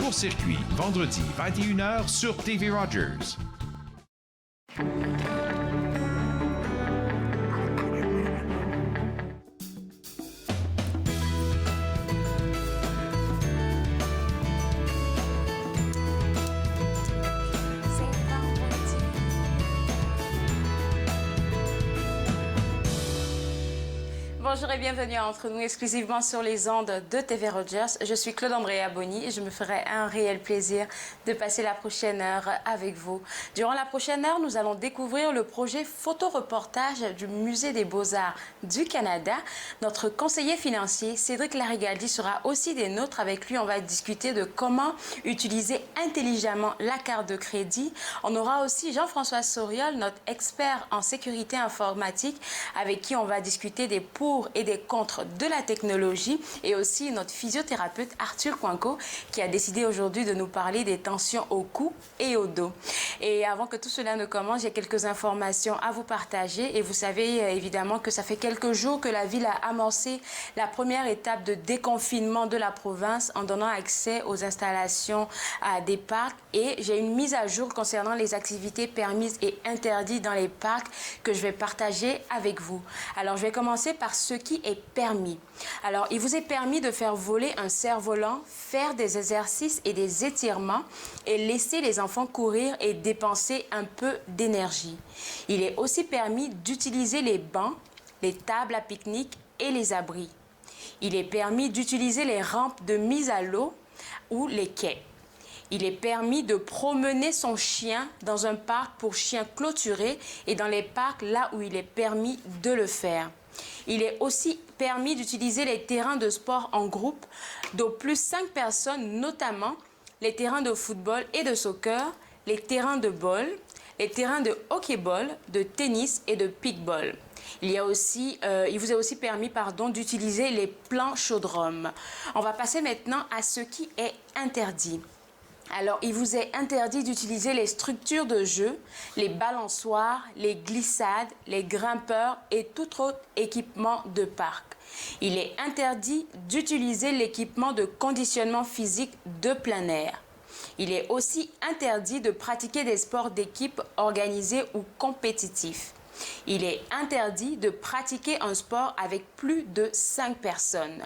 Court-circuit, vendredi 21h sur TV Rogers. Bonjour et bienvenue entre nous exclusivement sur les ondes de TV Rogers. Je suis Claude Andrea Boni et je me ferai un réel plaisir de passer la prochaine heure avec vous. Durant la prochaine heure, nous allons découvrir le projet photoreportage du Musée des Beaux-Arts du Canada. Notre conseiller financier, Cédric Larigaldi, sera aussi des nôtres. Avec lui, on va discuter de comment utiliser intelligemment la carte de crédit. On aura aussi Jean-François Soriol, notre expert en sécurité informatique, avec qui on va discuter des pour et des contre de la technologie, et aussi notre physiothérapeute Arthur Coinco qui a décidé aujourd'hui de nous parler des tensions au cou et au dos. Et avant que tout cela ne commence, j'ai quelques informations à vous partager. Et vous savez évidemment que ça fait quelques jours que la ville a amorcé la première étape de déconfinement de la province en donnant accès aux installations à des parcs. Et j'ai une mise à jour concernant les activités permises et interdites dans les parcs que je vais partager avec vous. Alors je vais commencer par ce qui est permis. Alors, il vous est permis de faire voler un cerf-volant, faire des exercices et des étirements et laisser les enfants courir et dépenser un peu d'énergie. Il est aussi permis d'utiliser les bancs, les tables à pique-nique et les abris. Il est permis d'utiliser les rampes de mise à l'eau ou les quais. Il est permis de promener son chien dans un parc pour chiens clôturés et dans les parcs là où il est permis de le faire. Il est aussi permis d'utiliser les terrains de sport en groupe d'au plus 5 personnes, notamment les terrains de football et de soccer, les terrains de ball, les terrains de hockey-ball, de tennis et de pick-ball. Il vous est aussi permis d'utiliser les plans chaudrome. On va passer maintenant à ce qui est interdit. Alors, il vous est interdit d'utiliser les structures de jeu, les balançoires, les glissades, les grimpeurs et tout autre équipement de parc. Il est interdit d'utiliser l'équipement de conditionnement physique de plein air. Il est aussi interdit de pratiquer des sports d'équipe organisés ou compétitifs. Il est interdit de pratiquer un sport avec plus de 5 personnes.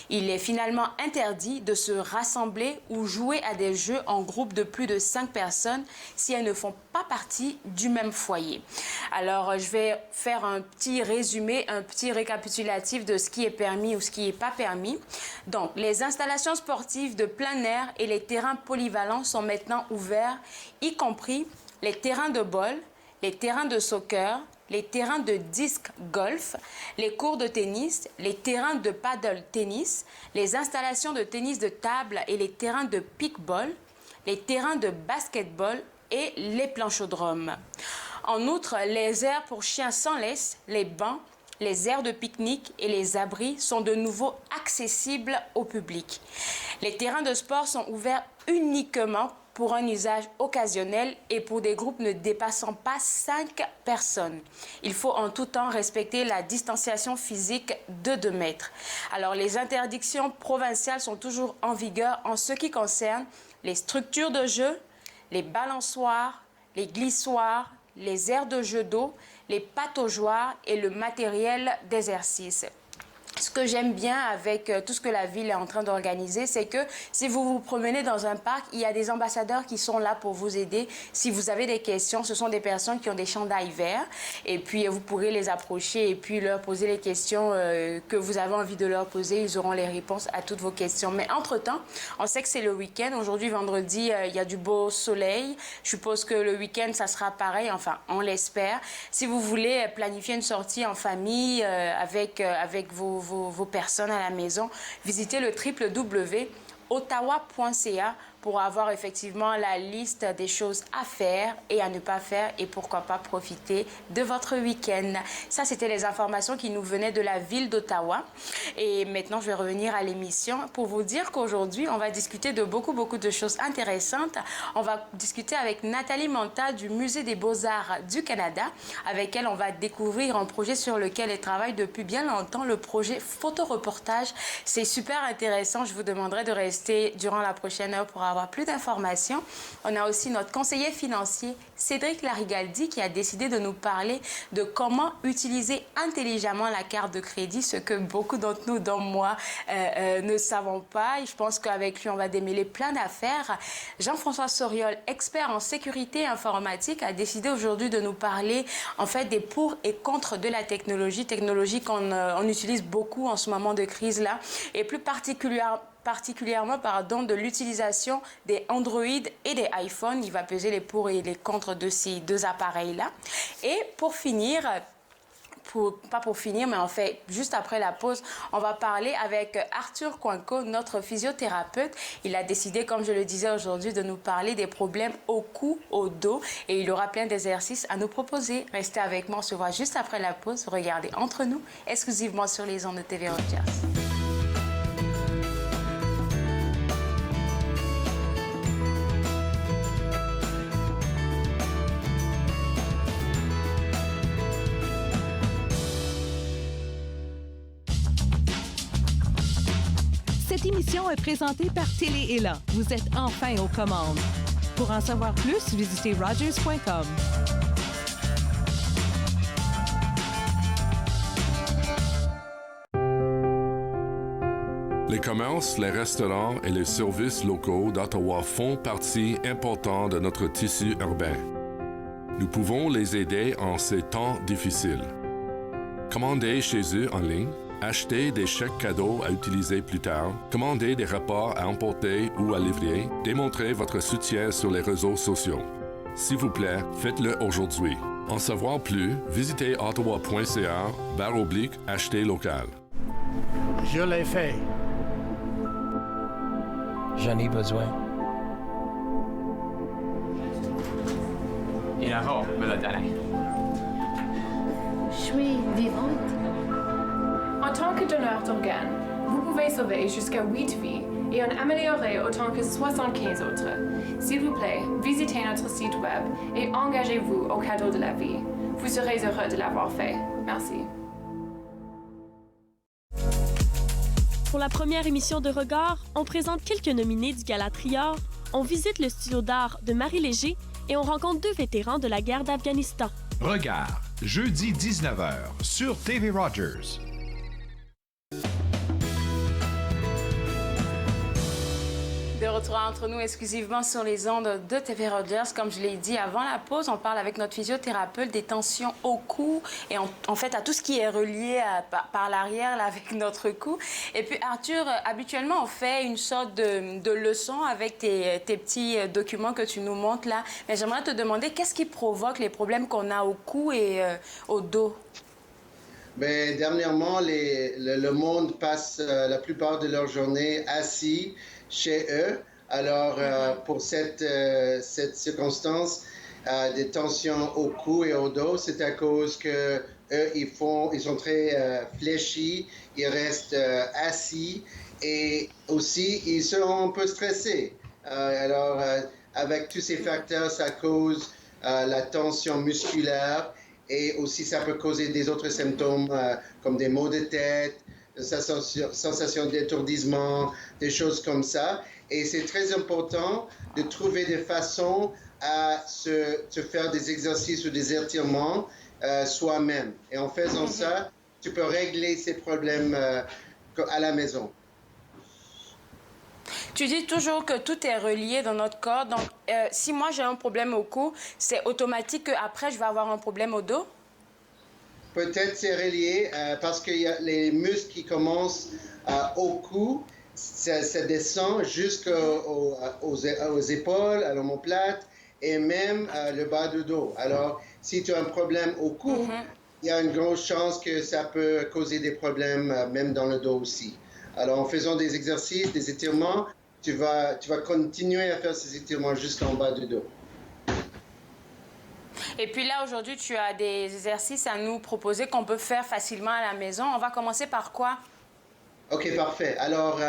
Il est finalement interdit de se rassembler ou jouer à des jeux en groupe de plus de 5 personnes si elles ne font pas partie du même foyer. Alors, je vais faire un petit résumé, un petit récapitulatif de ce qui est permis ou ce qui n'est pas permis. Donc, les installations sportives de plein air et les terrains polyvalents sont maintenant ouverts, y compris les terrains de ball, les terrains de soccer, les terrains de disque golf, les cours de tennis, les terrains de paddle tennis, les installations de tennis de table et les terrains de pick-ball, les terrains de basketball et les planchodromes. En outre, les aires pour chiens sans laisse, les bancs, les aires de pique-nique et les abris sont de nouveau accessibles au public. Les terrains de sport sont ouverts uniquement pour un usage occasionnel et pour des groupes ne dépassant pas 5 personnes. Il faut en tout temps respecter la distanciation physique de 2 mètres. Alors, les interdictions provinciales sont toujours en vigueur en ce qui concerne les structures de jeu, les balançoires, les glissoires, les aires de jeu d'eau, les pataugeoires et le matériel d'exercice. Ce que j'aime bien avec tout ce que la ville est en train d'organiser, c'est que si vous vous promenez dans un parc, il y a des ambassadeurs qui sont là pour vous aider. Si vous avez des questions, ce sont des personnes qui ont des chandails verts et puis vous pourrez les approcher et puis leur poser les questions que vous avez envie de leur poser. Ils auront les réponses à toutes vos questions. Mais entre-temps, on sait que c'est le week-end. Aujourd'hui, vendredi, il y a du beau soleil. Je suppose que le week-end, ça sera pareil. Enfin, on l'espère. Si vous voulez planifier une sortie en famille avec vos personnes à la maison, visitez le www.ottawa.ca pour avoir effectivement la liste des choses à faire et à ne pas faire et pourquoi pas profiter de votre week-end. Ça, c'était les informations qui nous venaient de la ville d'Ottawa. Et maintenant, je vais revenir à l'émission pour vous dire qu'aujourd'hui, on va discuter de beaucoup de choses intéressantes. On va discuter avec Nathalie Manta du Musée des Beaux-Arts du Canada, avec elle, on va découvrir un projet sur lequel elle travaille depuis bien longtemps, le projet photoreportage. C'est super intéressant. Je vous demanderai de rester durant la prochaine heure pour avoir avoir plus d'informations. On a aussi notre conseiller financier, Cédric Larigaldi, qui a décidé de nous parler de comment utiliser intelligemment la carte de crédit, ce que beaucoup d'entre nous, dont moi, ne savons pas. Et je pense qu'avec lui, on va démêler plein d'affaires. Jean-François Soriol, expert en sécurité informatique, a décidé aujourd'hui de nous parler en fait des pour et contre de la technologie qu'on utilise beaucoup en ce moment de crise-là, et plus particulièrement de l'utilisation des Android et des iPhones. Il va peser les pour et les contre de ces deux appareils-là. Et pour finir, pas pour finir, mais en fait, juste après la pause, on va parler avec Arthur Coinco, notre physiothérapeute. Il a décidé, comme je le disais aujourd'hui, de nous parler des problèmes au cou, au dos, et il aura plein d'exercices à nous proposer. Restez avec moi, on se voit juste après la pause. Regardez Entre nous, exclusivement sur les ondes de TV Rogers. Cette émission est présentée par Télé Ella. Vous êtes enfin aux commandes. Pour en savoir plus, visitez Rogers.com. Les commerces, les restaurants et les services locaux d'Ottawa font partie importante de notre tissu urbain. Nous pouvons les aider en ces temps difficiles. Commandez chez eux en ligne, acheter des chèques cadeaux à utiliser plus tard, commander des repas à emporter ou à livrer, démontrez votre soutien sur les réseaux sociaux. S'il vous plaît, faites-le aujourd'hui. En savoir plus, visitez ottawa.ca/acheter local. Je l'ai fait. J'en ai besoin. Je suis vivante. En tant que donneur d'organes, vous pouvez sauver jusqu'à 8 vies et en améliorer autant que 75 autres. S'il vous plaît, visitez notre site web et engagez-vous au cadeau de la vie. Vous serez heureux de l'avoir fait. Merci. Pour la première émission de Regard, on présente quelques nominés du Gala Trior, on visite le studio d'art de Marie Léger et on rencontre deux vétérans de la guerre d'Afghanistan. Regard, jeudi 19h sur TV Rogers. De retour entre nous exclusivement sur les ondes de TV Rogers. Comme je l'ai dit avant la pause, on parle avec notre physiothérapeute des tensions au cou et en fait à tout ce qui est relié par l'arrière là, avec notre cou. Et puis Arthur, habituellement on fait une sorte de leçon avec tes petits documents que tu nous montres là. Mais j'aimerais te demander qu'est-ce qui provoque les problèmes qu'on a au cou et au dos? Ben, dernièrement, le monde passe la plupart de leur journée assis chez eux. Alors, pour cette circonstance, des tensions au cou et au dos, c'est à cause que eux, ils sont très fléchis, ils restent assis et aussi, ils sont un peu stressés. Alors, avec tous ces facteurs, ça cause la tension musculaire. Et aussi, ça peut causer des autres symptômes comme des maux de tête, sensation d'étourdissement, des choses comme ça. Et c'est très important de trouver des façons à se faire des exercices ou des étirements soi-même. Et en faisant ça, tu peux régler ces problèmes à la maison. Tu dis toujours que tout est relié dans notre corps. Donc, si moi j'ai un problème au cou, c'est automatique qu'après je vais avoir un problème au dos? Peut-être c'est relié parce qu'il y a les muscles qui commencent au cou, ça descend jusqu'aux épaules, à l'omoplate et même le bas du dos. Alors, si tu as un problème au cou, il y a une grosse chance que ça peut causer des problèmes même dans le dos aussi. Alors, en faisant des exercices, des étirements, tu vas continuer à faire ces étirements jusqu'en bas du dos. Et puis là, aujourd'hui, tu as des exercices à nous proposer qu'on peut faire facilement à la maison. On va commencer par quoi? OK, parfait. Alors,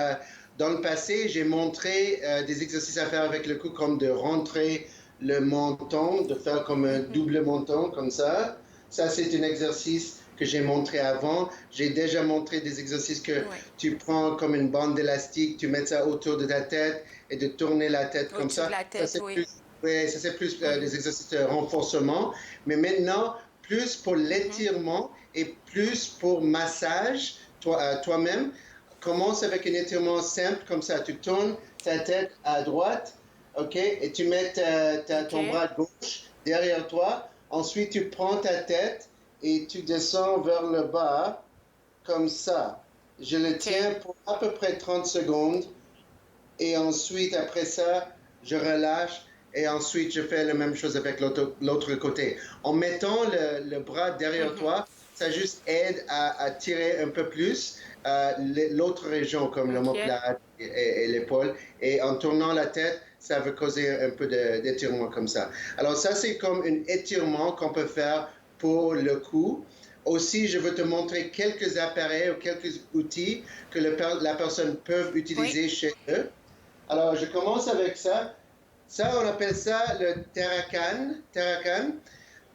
dans le passé, j'ai montré des exercices à faire avec le cou, comme de rentrer le menton, de faire comme un double menton, comme ça. Ça, c'est un exercice que j'ai montré avant. J'ai déjà montré des exercices que tu prends comme une bande d'élastique, tu mets ça autour de ta tête et de tourner la tête comme ça. La tête, ça, c'est plus des exercices de renforcement. Mais maintenant, plus pour l'étirement et plus pour massage toi-même. Commence avec un étirement simple comme ça. Tu tournes ta tête à droite, ok, et tu mets ton bras gauche derrière toi. Ensuite, tu prends ta tête et tu descends vers le bas comme ça. Je le tiens pour à peu près 30 secondes. Et ensuite, après ça, je relâche. Et ensuite, je fais la même chose avec l'autre côté. En mettant le bras derrière toi, ça juste aide à tirer un peu plus l'autre région, comme l'omoplate et l'épaule. Et en tournant la tête, ça va causer un peu d'étirement comme ça. Alors ça, c'est comme un étirement qu'on peut faire pour le cou. Aussi, je veux te montrer quelques appareils ou quelques outils que la personne peut utiliser chez eux. Alors, je commence avec ça. Ça, on appelle ça le Teracan.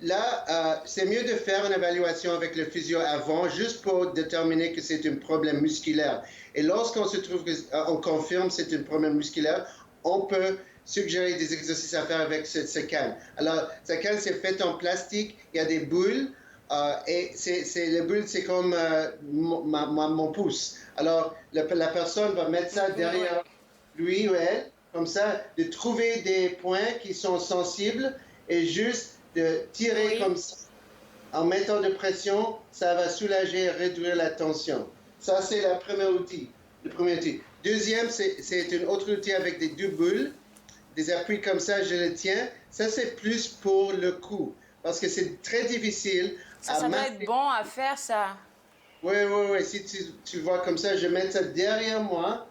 Là, c'est mieux de faire une évaluation avec le physio avant, juste pour déterminer que c'est un problème musculaire. Et lorsqu'on se trouve qu'on confirme que c'est un problème musculaire, on peut suggérer des exercices à faire avec ce canne. Alors, ce canne, c'est fait en plastique, il y a des boules, et les bulles, c'est comme mon pouce. Alors, la personne va mettre ça derrière lui ou elle, comme ça, de trouver des points qui sont sensibles et juste de tirer comme ça. En mettant de pression, ça va soulager et réduire la tension. Ça, c'est le premier outil. Deuxième, c'est un autre outil avec des deux bulles, des appuis comme ça, je le tiens. Ça, c'est plus pour le cou, parce que c'est très difficile. Ça doit être bon à faire, ça. Oui. Si tu vois comme ça, je mets ça derrière moi,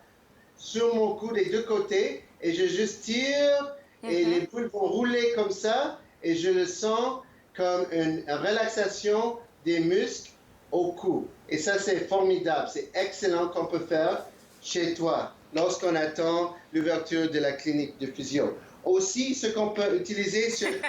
sur mon cou des deux côtés, et je juste tire, et les boules vont rouler comme ça, et je le sens comme une relaxation des muscles au cou. Et ça, c'est formidable. C'est excellent qu'on peut faire chez toi lorsqu'on attend l'ouverture de la clinique de physio. Aussi, ce qu'on peut utiliser, c'est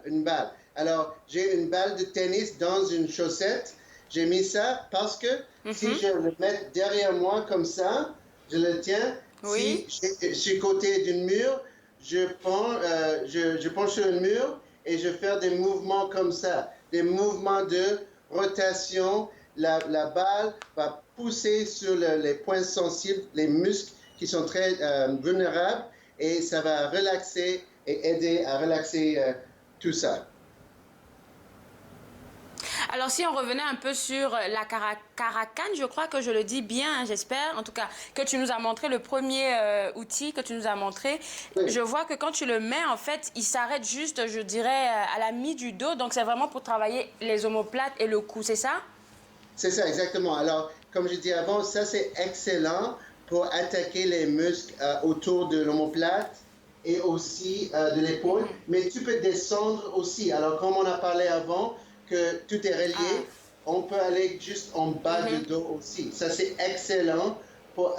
une balle. Alors, j'ai une balle de tennis dans une chaussette. J'ai mis ça parce que si je le mets derrière moi comme ça, je le tiens. Si je suis côté d'un mur, je penche sur le mur et je fais des mouvements comme ça, des mouvements de rotation. La balle va pousser sur les points sensibles, les muscles qui sont très vulnérables, et ça va relaxer et aider à relaxer tout ça. Alors, si on revenait un peu sur la Caracan, je crois que je le dis bien, j'espère, en tout cas, que tu nous as montré le premier outil que tu nous as montré. Oui. Je vois que quand tu le mets, en fait, il s'arrête juste, je dirais, à la mi du dos. Donc, c'est vraiment pour travailler les omoplates et le cou, c'est ça? C'est ça, exactement. Alors, comme je dis avant, ça, c'est excellent pour attaquer les muscles autour de l'omoplate et aussi de l'épaule. Mais tu peux descendre aussi. Alors, comme on a parlé avant, que tout est relié, on peut aller juste en bas du dos aussi. Ça, c'est excellent pour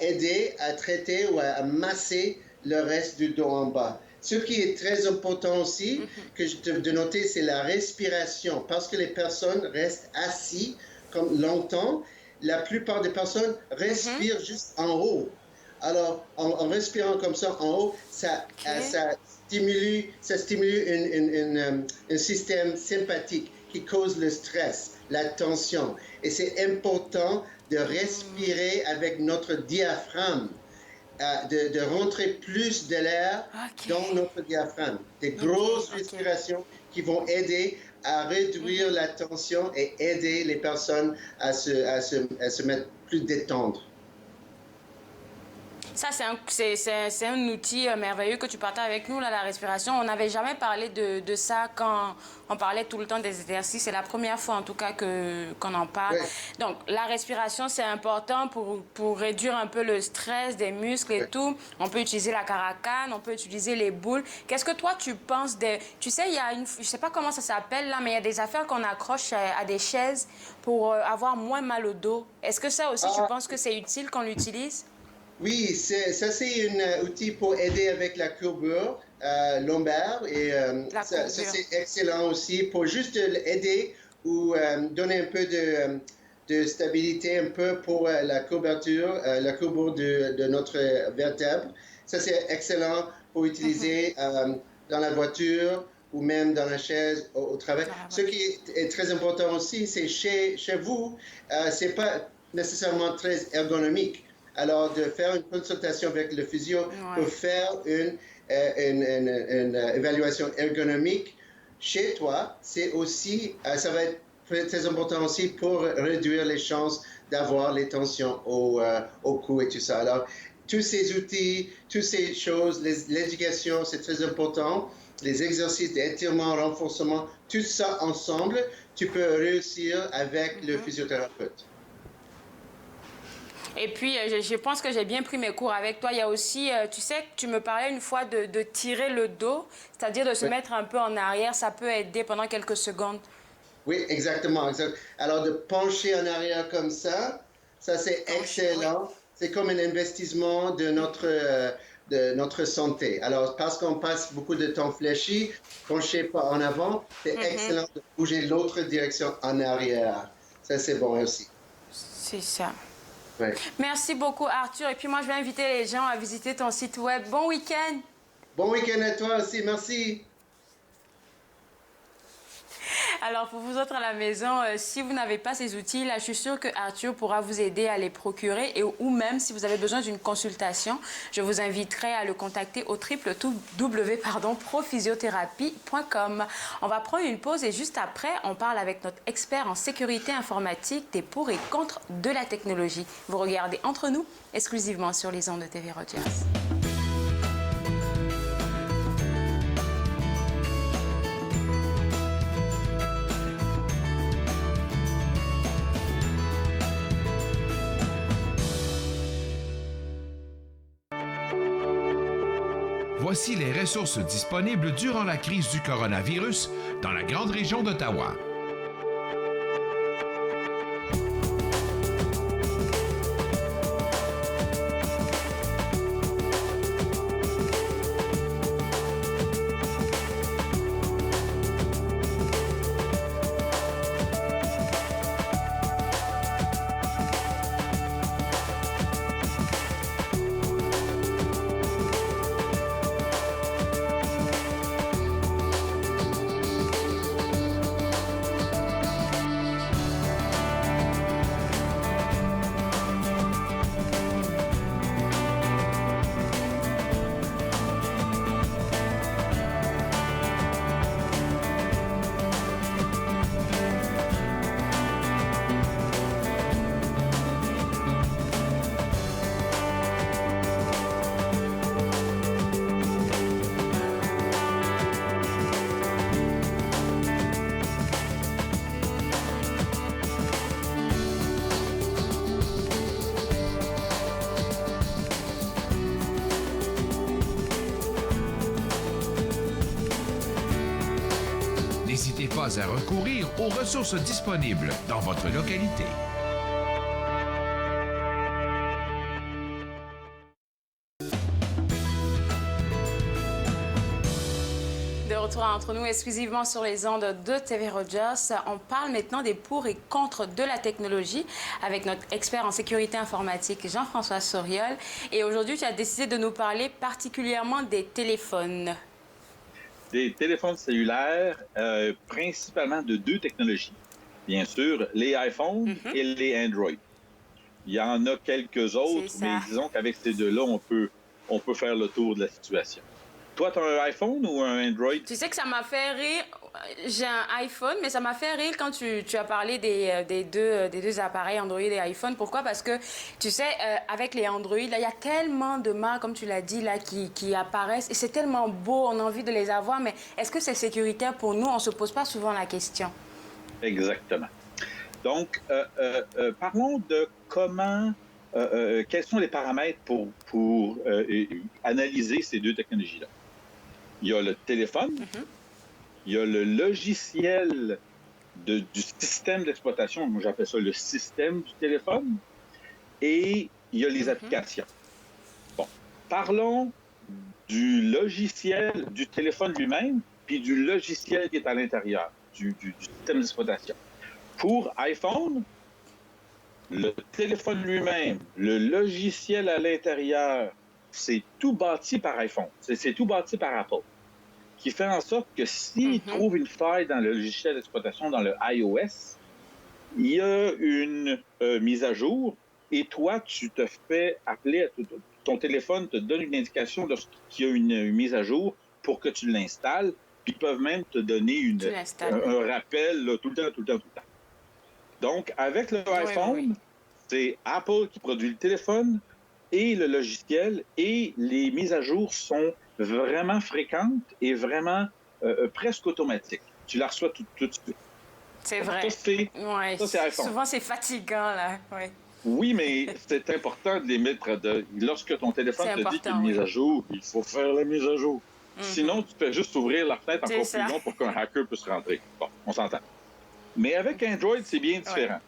aider à traiter ou à masser le reste du dos en bas. Ce qui est très important aussi, que je te de noter, c'est la respiration. Parce que les personnes restent assis comme longtemps, la plupart des personnes respirent juste en haut. Alors, en respirant comme ça en haut, ça stimule un système sympathique qui cause le stress, la tension. Et c'est important de respirer avec notre diaphragme, de rentrer plus de l'air dans notre diaphragme. Des grosses respirations qui vont aider à réduire la tension et aider les personnes à se mettre plus détendre. Ça, c'est un outil merveilleux que tu partages avec nous, là, la respiration. On n'avait jamais parlé de ça quand on parlait tout le temps des exercices. C'est la première fois, en tout cas, qu'on en parle. Oui. Donc, la respiration, c'est important pour réduire un peu le stress des muscles et tout. On peut utiliser la Caracan, on peut utiliser les boules. Qu'est-ce que toi, tu penses de... Tu sais, il y a je sais pas comment ça s'appelle, là, mais il y a des affaires qu'on accroche à des chaises pour avoir moins mal au dos. Est-ce que ça aussi, tu penses que c'est utile qu'on l'utilise? Oui, ça c'est un outil pour aider avec la courbure lombaire et ça c'est excellent aussi pour juste aider ou donner un peu de stabilité un peu pour la couverture, la courbure de notre vertèbre. Ça c'est excellent pour utiliser dans la voiture ou même dans la chaise au travail. Ce qui est très important aussi, c'est chez vous, c'est pas nécessairement très ergonomique. Alors, de faire une consultation avec le physio pour faire une évaluation ergonomique chez toi, c'est aussi, ça va être très important aussi pour réduire les chances d'avoir les tensions au cou et tout ça. Alors, tous ces outils, toutes ces choses, l'éducation, c'est très important. Les exercices d'étirement, renforcement, tout ça ensemble, tu peux réussir avec le physiothérapeute. Et puis, je pense que j'ai bien pris mes cours avec toi. Il y a aussi, tu sais, tu me parlais une fois de tirer le dos, c'est-à-dire de se mettre un peu en arrière. Ça peut aider pendant quelques secondes. Oui, exactement. Alors, de pencher en arrière comme ça c'est excellent. Oui. C'est comme un investissement de notre santé. Alors, parce qu'on passe beaucoup de temps fléchi, pencher pas en avant, c'est excellent de bouger l'autre direction en arrière. Ça, c'est bon aussi. C'est ça. Ouais. Merci beaucoup, Arthur. Et puis moi, je vais inviter les gens à visiter ton site web. Bon week-end. Bon week-end à toi aussi. Merci. Alors, pour vous autres à la maison, si vous n'avez pas ces outils, là, je suis sûre que Arthur pourra vous aider à les procurer ou même si vous avez besoin d'une consultation, je vous inviterai à le contacter au www.prophysiothérapie.com. On va prendre une pause et juste après, on parle avec notre expert en sécurité informatique des pour et contre de la technologie. Vous regardez Entre nous, exclusivement sur les ondes de TV Rogers. Voici les ressources disponibles durant la crise du coronavirus dans la grande région d'Ottawa. N'hésitez pas à recourir aux ressources disponibles dans votre localité. De retour entre nous exclusivement sur les ondes de TV Rogers. On parle maintenant des pour et contre de la technologie avec notre expert en sécurité informatique Jean-François Soriol. Et aujourd'hui, tu as décidé de nous parler particulièrement des téléphones. Des téléphones cellulaires, principalement de deux technologies. Bien sûr, les iPhones et les Android. Il y en a quelques autres, mais disons qu'avec ces deux-là, on peut faire le tour de la situation. Toi, tu as un iPhone ou un Android? Tu sais que ça m'a fait rire. J'ai un iPhone, mais ça m'a fait rire quand tu as parlé des deux appareils Android et iPhone. Pourquoi? Parce que, tu sais, avec les Android, là, il y a tellement de marques, comme tu l'as dit, là, qui apparaissent. Et c'est tellement beau, on a envie de les avoir. Mais est-ce que c'est sécuritaire pour nous? On ne se pose pas souvent la question. Exactement. Donc, parlons de comment... quels sont les paramètres pour analyser ces deux technologies-là? Il y a le téléphone, il y a le logiciel du système d'exploitation, moi j'appelle ça le système du téléphone, et il y a les applications. Parlons du logiciel du téléphone lui-même, puis du logiciel qui est à l'intérieur du système d'exploitation. Pour iPhone, le téléphone lui-même, le logiciel à l'intérieur, c'est tout bâti par iPhone. C'est tout bâti par Apple. Qui fait en sorte que s'il trouve une faille dans le logiciel d'exploitation, dans le iOS, il y a une mise à jour et toi, tu te fais appeler, ton téléphone te donne une indication lorsqu'il y a une mise à jour pour que tu l'installes, puis ils peuvent même te donner un rappel là, tout le temps. Donc, avec le iPhone, c'est Apple qui produit le téléphone et le logiciel, et les mises à jour sont vraiment fréquentes et vraiment presque automatiques. Tu la reçois tout de suite. C'est vrai. Ça, c'est iPhone. Souvent, c'est fatigant, là. Ouais. Oui, mais c'est important de les mettre. Lorsque ton téléphone te dit qu'il y a une mise à jour, il faut faire la mise à jour. Sinon, tu fais juste ouvrir la fenêtre encore plus long pour qu'un hacker puisse rentrer. Bon, on s'entend. Mais avec Android, c'est bien différent.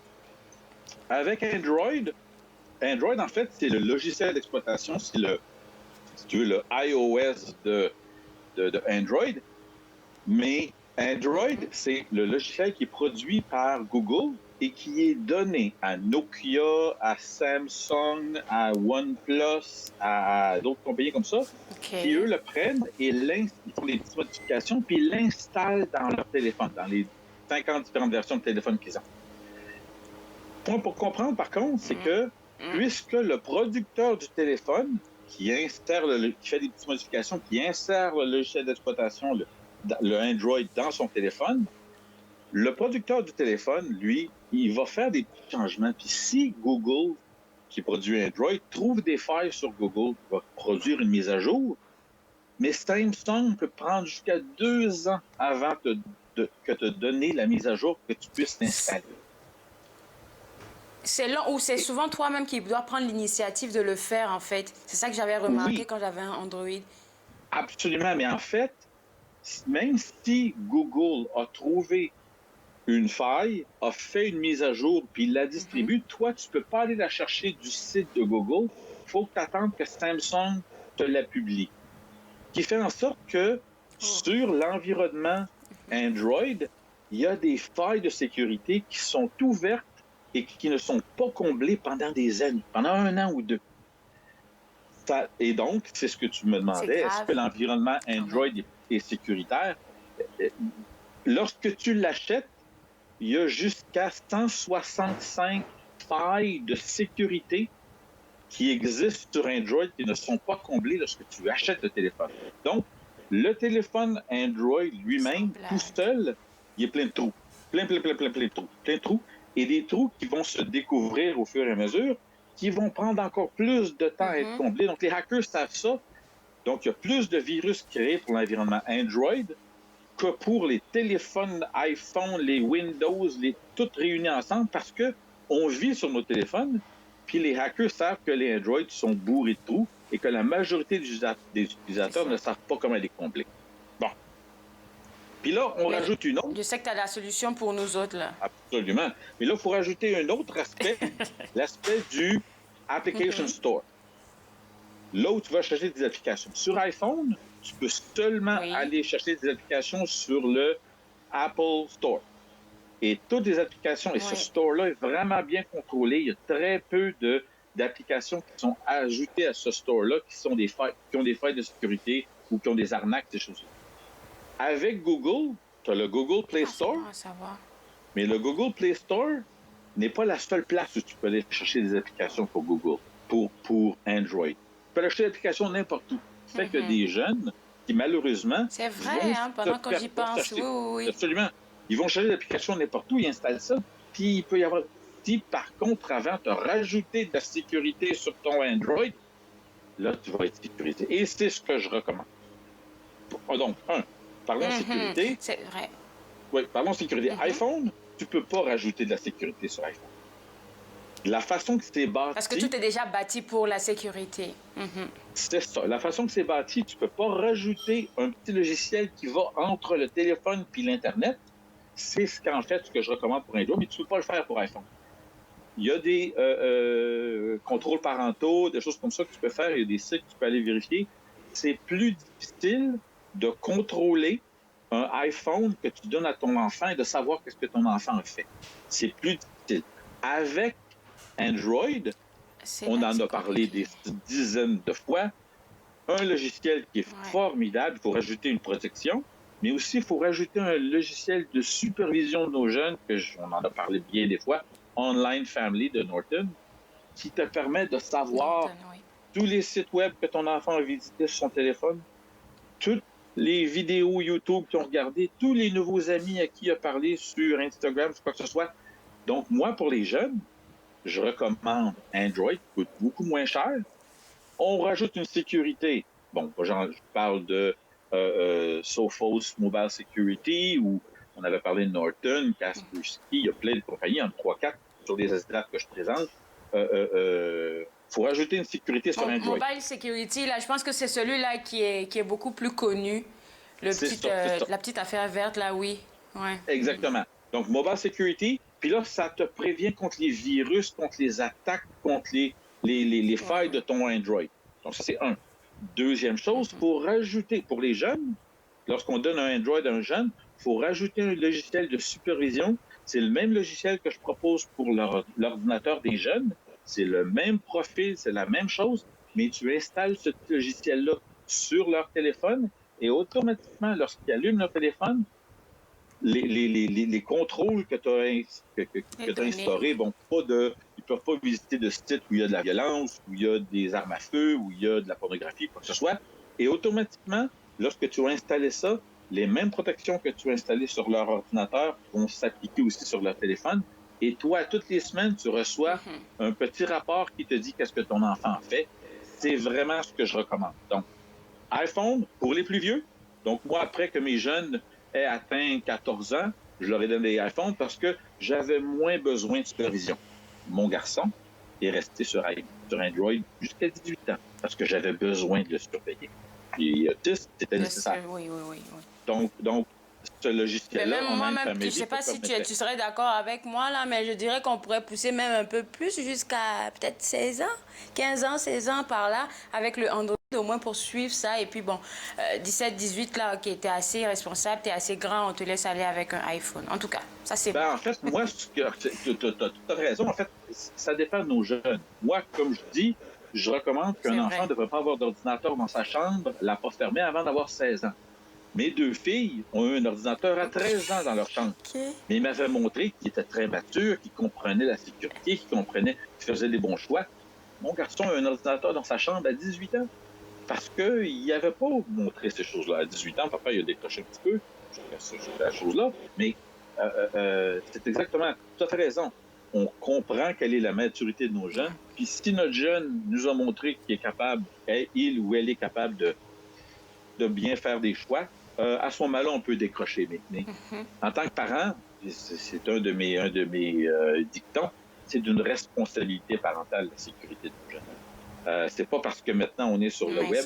Ouais. Avec Android, en fait, c'est le logiciel d'exploitation, c'est si tu veux, le iOS de Android. Mais Android, c'est le logiciel qui est produit par Google et qui est donné à Nokia, à Samsung, à OnePlus, à d'autres compagnies comme ça, qui, eux, le prennent et ils font des petites modifications, puis ils l'installent dans leur téléphone, dans les 50 différentes versions de téléphone qu'ils ont. Point pour comprendre, par contre, c'est que puisque le producteur du téléphone, qui fait des petites modifications, qui insère le logiciel d'exploitation, le Android dans son téléphone, le producteur du téléphone, lui, il va faire des petits changements. Puis si Google, qui produit Android, trouve des failles sur Google, va produire une mise à jour, mais Samsung peut prendre jusqu'à 2 ans avant que te donner la mise à jour que tu puisses l'installer. C'est long ou c'est souvent toi-même qui dois prendre l'initiative de le faire, en fait. C'est ça que j'avais remarqué quand j'avais un Android. Absolument, mais en fait, même si Google a trouvé une faille, a fait une mise à jour, puis la distribue, toi, tu peux pas aller la chercher du site de Google. Il faut que tu attendes que Samsung te la publie. Qui fait en sorte que sur l'environnement Android, il y a des failles de sécurité qui sont ouvertes et qui ne sont pas comblées pendant des années, pendant 1 an ou 2. Et donc, c'est ce que tu me demandais, est-ce que l'environnement Android est sécuritaire? Lorsque tu l'achètes, il y a jusqu'à 165 failles de sécurité qui existent sur Android qui ne sont pas comblées lorsque tu achètes le téléphone. Donc, le téléphone Android lui-même, tout seul, il est plein de trous. Plein de trous. Et des trous qui vont se découvrir au fur et à mesure, qui vont prendre encore plus de temps à être comblés. Donc, les hackers savent ça. Donc, il y a plus de virus créés pour l'environnement Android que pour les téléphones iPhone, les Windows, toutes réunis ensemble, parce que on vit sur nos téléphones, puis les hackers savent que les Android sont bourrés de trous et que la majorité des utilisateurs ne savent pas comment les combler. Bon. Puis là, on rajoute une autre. Je sais que tu as la solution pour nous autres, là. Absolument. Mais là, il faut rajouter un autre aspect, l'aspect du Application Store. Là où tu vas chercher des applications. Sur iPhone, tu peux seulement aller chercher des applications sur le Apple Store. Et toutes les applications, et ce store-là est vraiment bien contrôlé. Il y a très peu d'applications qui sont ajoutées à ce store-là qui ont des failles de sécurité ou qui ont des arnaques, des choses. Avec Google, tu as le Google Play Store. Mais le Google Play Store n'est pas la seule place où tu peux aller chercher des applications pour Google, pour Android. Tu peux acheter l'application n'importe où. Ça fait que des jeunes qui, malheureusement... C'est vrai, pendant que j'y pense. Oui. Absolument. Ils vont chercher l'application n'importe où, ils installent ça, puis il peut y avoir... Si, par contre, avant de rajouter de la sécurité sur ton Android, là, tu vas être sécurisé. Et c'est ce que je recommande. Donc, parlons sécurité. C'est vrai. Oui, parlons sécurité. iPhone, tu peux pas rajouter de la sécurité sur iPhone. La façon que c'est bâti... Parce que tout est déjà bâti pour la sécurité. C'est ça. La façon que c'est bâti, tu peux pas rajouter un petit logiciel qui va entre le téléphone puis l'Internet. C'est ce que je recommande pour Android, mais tu peux pas le faire pour iPhone. il y a des contrôles parentaux, des choses comme ça que tu peux faire. Il y a des sites que tu peux aller vérifier. C'est plus difficile de contrôler un iPhone que tu donnes à ton enfant et de savoir qu'est-ce que ton enfant a fait. C'est plus difficile. Avec Android, on en a parlé des dizaines de fois. Un logiciel qui est formidable, il faut rajouter une protection, mais aussi il faut rajouter un logiciel de supervision de nos jeunes, on en a parlé bien des fois, Online Family de Norton, qui te permet de savoir tous les sites web que ton enfant a visités sur son téléphone, toutes les vidéos YouTube qu'ils ont regardées, tous les nouveaux amis à qui il a parlé sur Instagram, quoi que ce soit. Donc, moi, pour les jeunes, je recommande Android, qui coûte beaucoup moins cher. On rajoute une sécurité. Bon, je parle de Sophos Mobile Security, ou on avait parlé de Norton, Kaspersky, il y a plein de compagnies, entre 3-4 sur les SDAP que je présente. Faut rajouter une sécurité sur Android. Mobile Security, là, je pense que c'est celui-là qui est beaucoup plus connu. La petite affaire verte, là, oui. Ouais. Exactement. Donc, Mobile Security, puis là, ça te prévient contre les virus, contre les attaques, contre les failles de ton Android. Donc, ça, c'est un. Deuxième chose, il faut rajouter, pour les jeunes, lorsqu'on donne un Android à un jeune, il faut rajouter un logiciel de supervision. C'est le même logiciel que je propose pour l'ordinateur des jeunes. C'est le même profil, c'est la même chose, mais tu installes ce logiciel-là sur leur téléphone et automatiquement, lorsqu'ils allument leur téléphone, les contrôles que tu as instaurés, bon, ils ne peuvent pas visiter de sites où il y a de la violence, où il y a des armes à feu, où il y a de la pornographie, quoi que ce soit. Et automatiquement, lorsque tu as installé ça, les mêmes protections que tu as installées sur leur ordinateur vont s'appliquer aussi sur leur téléphone. Et toi, toutes les semaines, tu reçois un petit rapport qui te dit qu'est-ce que ton enfant fait. C'est vraiment ce que je recommande. Donc, iPhone pour les plus vieux. Donc, moi, après que mes jeunes aient atteint 14 ans, je leur ai donné des iPhones parce que j'avais moins besoin de supervision. Mon garçon est resté sur Android jusqu'à 18 ans parce que j'avais besoin de le surveiller. Et autiste, c'était nécessaire. Oui. Donc, ce logiciel-là, même moi-même, je ne sais pas si tu serais d'accord avec moi, là, mais je dirais qu'on pourrait pousser même un peu plus jusqu'à peut-être 16 ans, 15 ans, 16 ans par là, avec le Android, au moins pour suivre ça. Et puis bon, 17, 18, là, qui était assez responsable, tu es assez grand, on te laisse aller avec un iPhone. En tout cas, ça c'est En fait, moi, tu as tout à fait raison. En fait, ça dépend de nos jeunes. Moi, comme je dis, je recommande qu'un enfant ne devrait pas avoir d'ordinateur dans sa chambre, la porte fermée, avant d'avoir 16 ans. Mes deux filles ont eu un ordinateur à 13 ans dans leur chambre. Okay. Mais ils m'avaient montré qu'ils étaient très matures, qu'ils comprenaient la sécurité, qu'ils faisaient des bons choix. Mon garçon a un ordinateur dans sa chambre à 18 ans parce qu'il n'avait pas montré ces choses-là. À 18 ans, papa, il a décroché un petit peu. Je la chose-là. Mais c'est exactement, tout à fait raison. On comprend quelle est la maturité de nos jeunes. Puis si notre jeune nous a montré qu'il est capable, il ou elle est capable de bien faire des choix, à ce moment-là, on peut décrocher. Mais en tant que parent, c'est un de mes dictons, c'est d'une responsabilité parentale la sécurité de nos jeunes. C'est pas parce que maintenant on est sur le web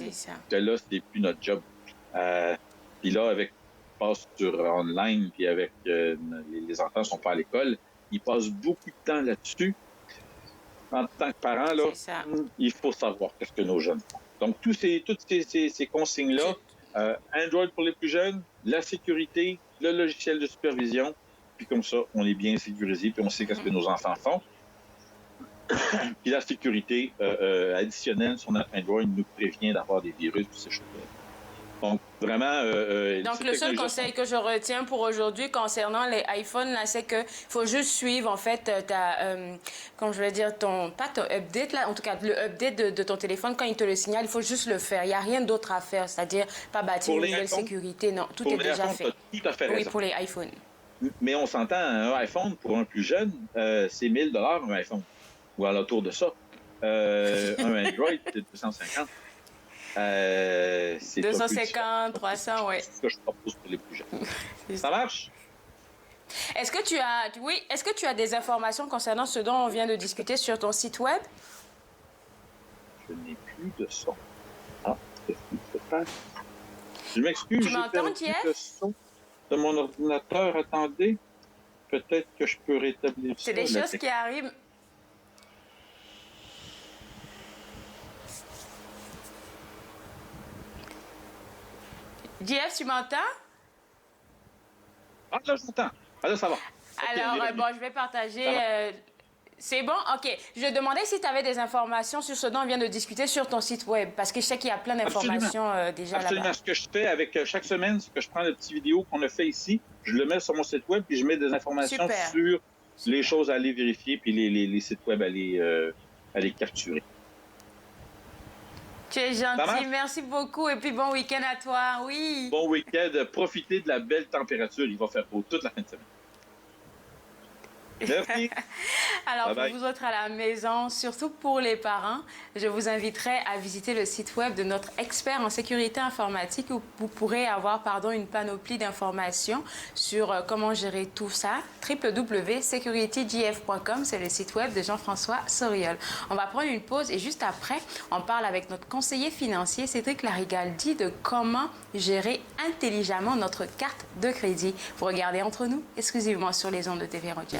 que là, c'est plus notre job. Puis là, avec passe sur online, puis avec les enfants ne sont pas à l'école, ils passent beaucoup de temps là-dessus. En tant que parent, là, il faut savoir qu'est-ce que nos jeunes font. Donc, toutes ces consignes-là, Android pour les plus jeunes, la sécurité, le logiciel de supervision, puis comme ça, on est bien sécurisé, puis on sait qu'est-ce que nos enfants font. Puis la sécurité additionnelle sur notre Android nous prévient d'avoir des virus, puis ces choses-là. Donc, vraiment... Donc, le seul conseil que je retiens pour aujourd'hui concernant les iPhones, là, c'est qu'il faut juste suivre, en fait, comment je vais dire, pas ton update, là, en tout cas, le update de ton téléphone, quand il te le signale, il faut juste le faire. Il n'y a rien d'autre à faire, c'est-à-dire pas bâtir une nouvelle sécurité. Non, tout est déjà fait. Tout à fait raison. Oui, pour les iPhones. Mais on s'entend, un iPhone, pour un plus jeune, c'est 1 000 $ un iPhone, ou à l'autour de ça. Un Android, c'est 250. C'est 250, 300, oui. C'est ce que je propose pour les plus jeunes. Ça marche? Est-ce que tu as des informations concernant ce dont on vient de discuter sur ton site web? Je n'ai plus de son. Ah, qu'est-ce qui se passe? Je m'excuse, j'ai perdu le son de mon ordinateur. Attendez, peut-être que je peux rétablir ça. C'est des choses qui arrivent. JF, tu m'entends? Ah, là, je t'entends. Ah, là, ça va. Alors, je vais partager... C'est bon? OK. Je demandais si tu avais des informations sur ce dont on vient de discuter sur ton site web, parce que je sais qu'il y a plein d'informations déjà Absolument. là-bas. Ce que je fais avec chaque semaine, c'est que je prends le petit vidéo qu'on a fait ici, je le mets sur mon site web, puis je mets des informations sur les choses à aller vérifier, puis les sites web à les capturer. Tu es gentil, merci beaucoup, et puis bon week-end à toi, oui. Bon week-end, profitez de la belle température, il va faire beau toute la fin de semaine. Merci. Alors, pour vous autres à la maison, surtout pour les parents, je vous inviterai à visiter le site web de notre expert en sécurité informatique où vous pourrez avoir une panoplie d'informations sur comment gérer tout ça. www.securitygf.com, c'est le site web de Jean-François Soriol. On va prendre une pause et juste après, on parle avec notre conseiller financier Cédric Larigaldi de comment gérer intelligemment notre carte de crédit. Vous regardez Entre nous, exclusivement sur les ondes de TV Rogers.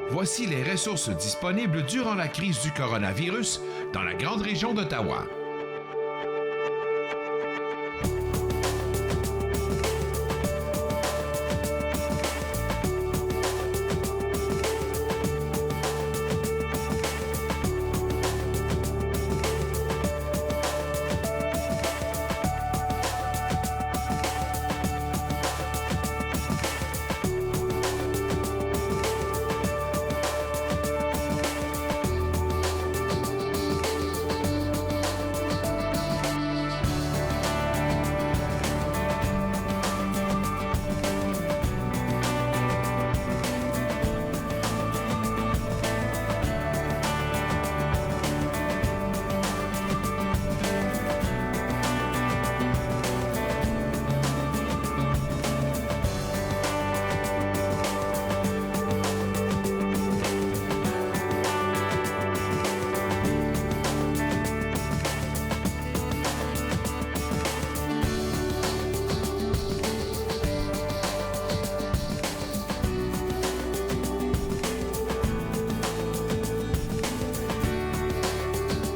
Voici les ressources disponibles durant la crise du coronavirus dans la grande région d'Ottawa.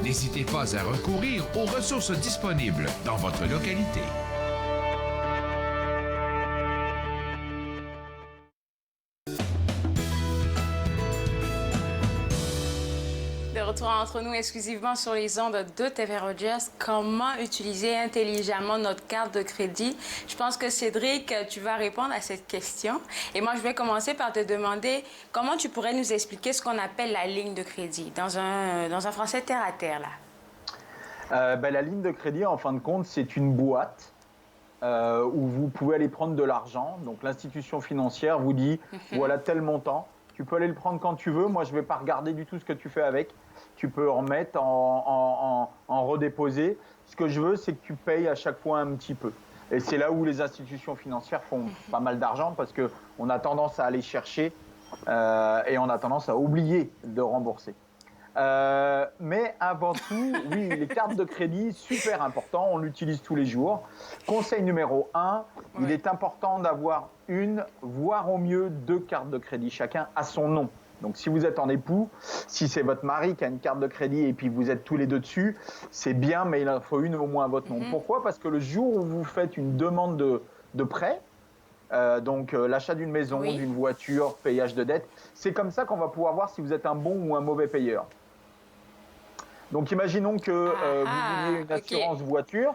N'hésitez pas à recourir aux ressources disponibles dans votre localité. De retour entre nous exclusivement sur les ondes de TV Rogers, comment utiliser intelligemment notre carte de crédit? Je pense que Cédric, tu vas répondre à cette question. Et moi, je vais commencer par te demander comment tu pourrais nous expliquer ce qu'on appelle la ligne de crédit, dans un français terre à terre, là. La ligne de crédit, en fin de compte, c'est une boîte où vous pouvez aller prendre de l'argent. Donc, l'institution financière vous dit, voilà tel montant. Tu peux aller le prendre quand tu veux. Moi, je ne vais pas regarder du tout ce que tu fais avec. Tu peux en remettre, en redéposer. Ce que je veux, c'est que tu payes à chaque fois un petit peu. Et c'est là où les institutions financières font pas mal d'argent parce qu'on a tendance à aller chercher et on a tendance à oublier de rembourser. Mais avant tout, oui, les cartes de crédit, super important, on l'utilise tous les jours. Conseil numéro 1, il est important d'avoir une, voire au mieux 2 cartes de crédit, chacun à son nom. Donc si vous êtes en époux, si c'est votre mari qui a une carte de crédit et puis vous êtes tous les deux dessus, c'est bien, mais il en faut une au moins à votre nom. Pourquoi? Parce que le jour où vous faites une demande de prêt, donc l'achat d'une maison, d'une voiture, payage de dette, c'est comme ça qu'on va pouvoir voir si vous êtes un bon ou un mauvais payeur. Donc imaginons que vous vouliez une assurance voiture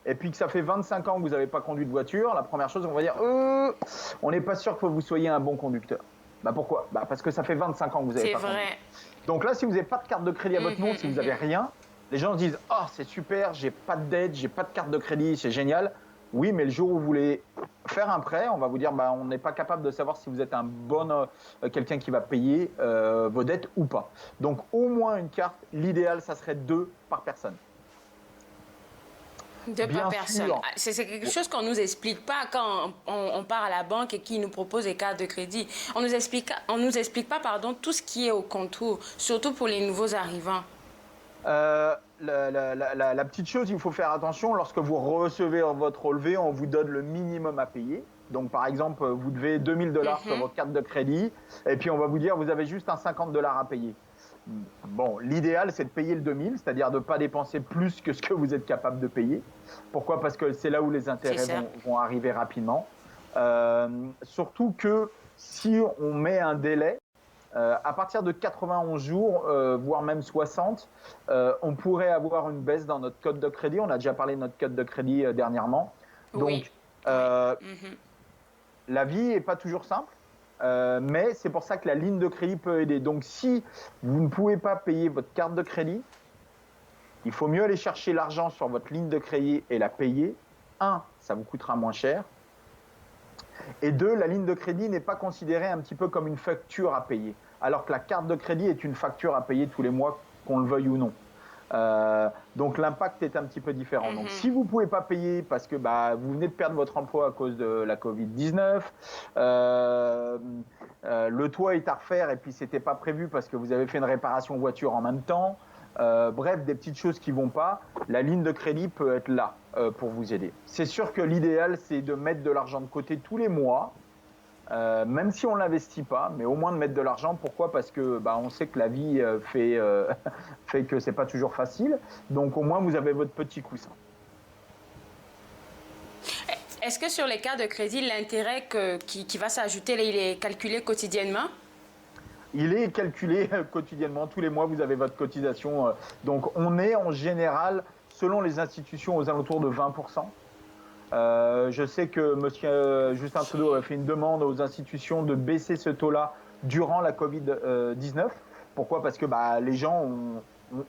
et puis que ça fait 25 ans que vous n'avez pas conduit de voiture. La première chose, on va dire on n'est pas sûr que vous soyez un bon conducteur. Bah pourquoi? Parce que ça fait 25 ans que vous n'avez pas conduit. Donc là, si vous n'avez pas de carte de crédit à votre nom, si vous n'avez rien, les gens se disent « Ah, c'est super, j'ai pas de dette, j'ai pas de carte de crédit, c'est génial ». Oui, mais le jour où vous voulez faire un prêt, on va vous dire on n'est pas capable de savoir si vous êtes un bon quelqu'un qui va payer vos dettes ou pas. Donc au moins une carte, l'idéal, ça serait 2 par personne. 2 par personne. C'est quelque chose qu'on ne nous explique pas quand on part à la banque et qu'ils nous proposent des cartes de crédit. On ne nous explique pas tout ce qui est au contour, surtout pour les nouveaux arrivants. La petite chose, il faut faire attention, lorsque vous recevez votre relevé, on vous donne le minimum à payer. Donc, par exemple, vous devez 2000 $ sur votre carte de crédit, et puis on va vous dire, vous avez juste un 50 $ à payer. Bon, l'idéal, c'est de payer le 2000, c'est-à-dire de ne pas dépenser plus que ce que vous êtes capable de payer. Pourquoi ? Parce que c'est là où les intérêts vont arriver rapidement. Surtout que si on met un délai, à partir de 91 jours, voire même 60, on pourrait avoir une baisse dans notre code de crédit. On a déjà parlé de notre code de crédit dernièrement. Donc, la vie n'est pas toujours simple, mais c'est pour ça que la ligne de crédit peut aider. Donc, si vous ne pouvez pas payer votre carte de crédit, il faut mieux aller chercher l'argent sur votre ligne de crédit et la payer. 1, ça vous coûtera moins cher. Et 2, la ligne de crédit n'est pas considérée un petit peu comme une facture à payer, alors que la carte de crédit est une facture à payer tous les mois, qu'on le veuille ou non. Donc l'impact est un petit peu différent. Donc si vous ne pouvez pas payer parce que vous venez de perdre votre emploi à cause de la Covid-19, le toit est à refaire et puis c'était pas prévu parce que vous avez fait une réparation voiture en même temps, bref, des petites choses qui vont pas, la ligne de crédit peut être là pour vous aider. C'est sûr que l'idéal, c'est de mettre de l'argent de côté tous les mois, même si on ne l'investit pas, mais au moins de mettre de l'argent. Pourquoi ? Parce que on sait que la vie fait que c'est pas toujours facile. Donc au moins vous avez votre petit coussin. Est-ce que sur les cartes de crédit, l'intérêt qui va s'ajouter, il est calculé quotidiennement ? Il est calculé quotidiennement. Tous les mois, vous avez votre cotisation. Donc on est en général, selon les institutions, aux alentours de 20%. Je sais que M. Justin Trudeau a fait une demande aux institutions de baisser ce taux-là durant la Covid-19. Pourquoi ? Parce que les gens ont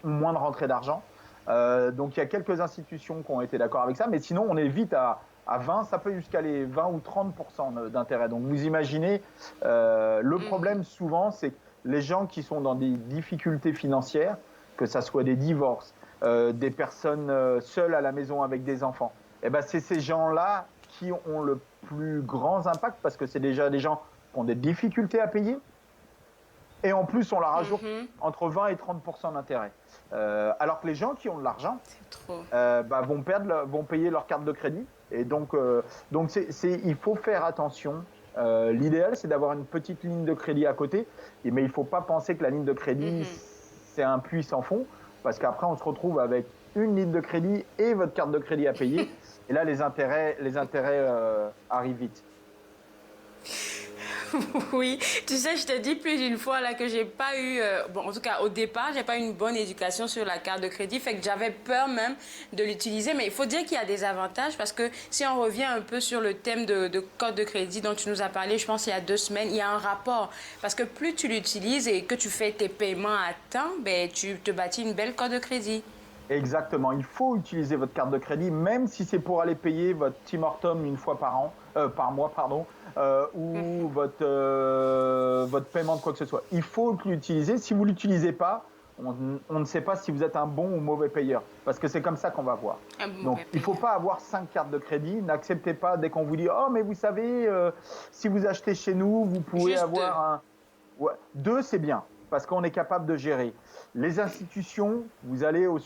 moins de rentrée d'argent. Donc il y a quelques institutions qui ont été d'accord avec ça, mais sinon on est vite à 20, ça peut jusqu'à les 20 ou 30% d'intérêt. Donc vous imaginez, le problème souvent, c'est que les gens qui sont dans des difficultés financières, que ce soit des divorces, des personnes seules à la maison avec des enfants, c'est ces gens-là qui ont le plus grand impact parce que c'est déjà des gens qui ont des difficultés à payer. Et en plus, on leur rajoute entre 20 et 30% d'intérêt. Alors que les gens qui ont de l'argent vont payer leur carte de crédit. Et donc il faut faire attention. L'idéal, c'est d'avoir une petite ligne de crédit à côté. Mais il ne faut pas penser que la ligne de crédit, c'est un puits sans fond. Parce qu'après, on se retrouve avec une ligne de crédit et votre carte de crédit à payer. Et là, les intérêts arrivent vite. Oui, tu sais, je te dis plus d'une fois là que j'ai pas eu, en tout cas au départ, j'ai pas eu une bonne éducation sur la carte de crédit, fait que j'avais peur même de l'utiliser. Mais il faut dire qu'il y a des avantages parce que si on revient un peu sur le thème de code de crédit dont tu nous as parlé, je pense il y a 2 semaines, il y a un rapport parce que plus tu l'utilises et que tu fais tes paiements à temps, tu te bâtis une belle carte de crédit. Exactement, il faut utiliser votre carte de crédit, même si c'est pour aller payer votre Tim Hortons une fois par mois, ou votre paiement de quoi que ce soit. Il faut l'utiliser. Si vous ne l'utilisez pas, on ne sait pas si vous êtes un bon ou mauvais payeur, parce que c'est comme ça qu'on va voir. Donc, il ne faut pas avoir 5 cartes de crédit. N'acceptez pas dès qu'on vous dit « Oh, mais vous savez, si vous achetez chez nous, vous pouvez juste avoir un… » 2, c'est bien, parce qu'on est capable de gérer. Les institutions, vous allez au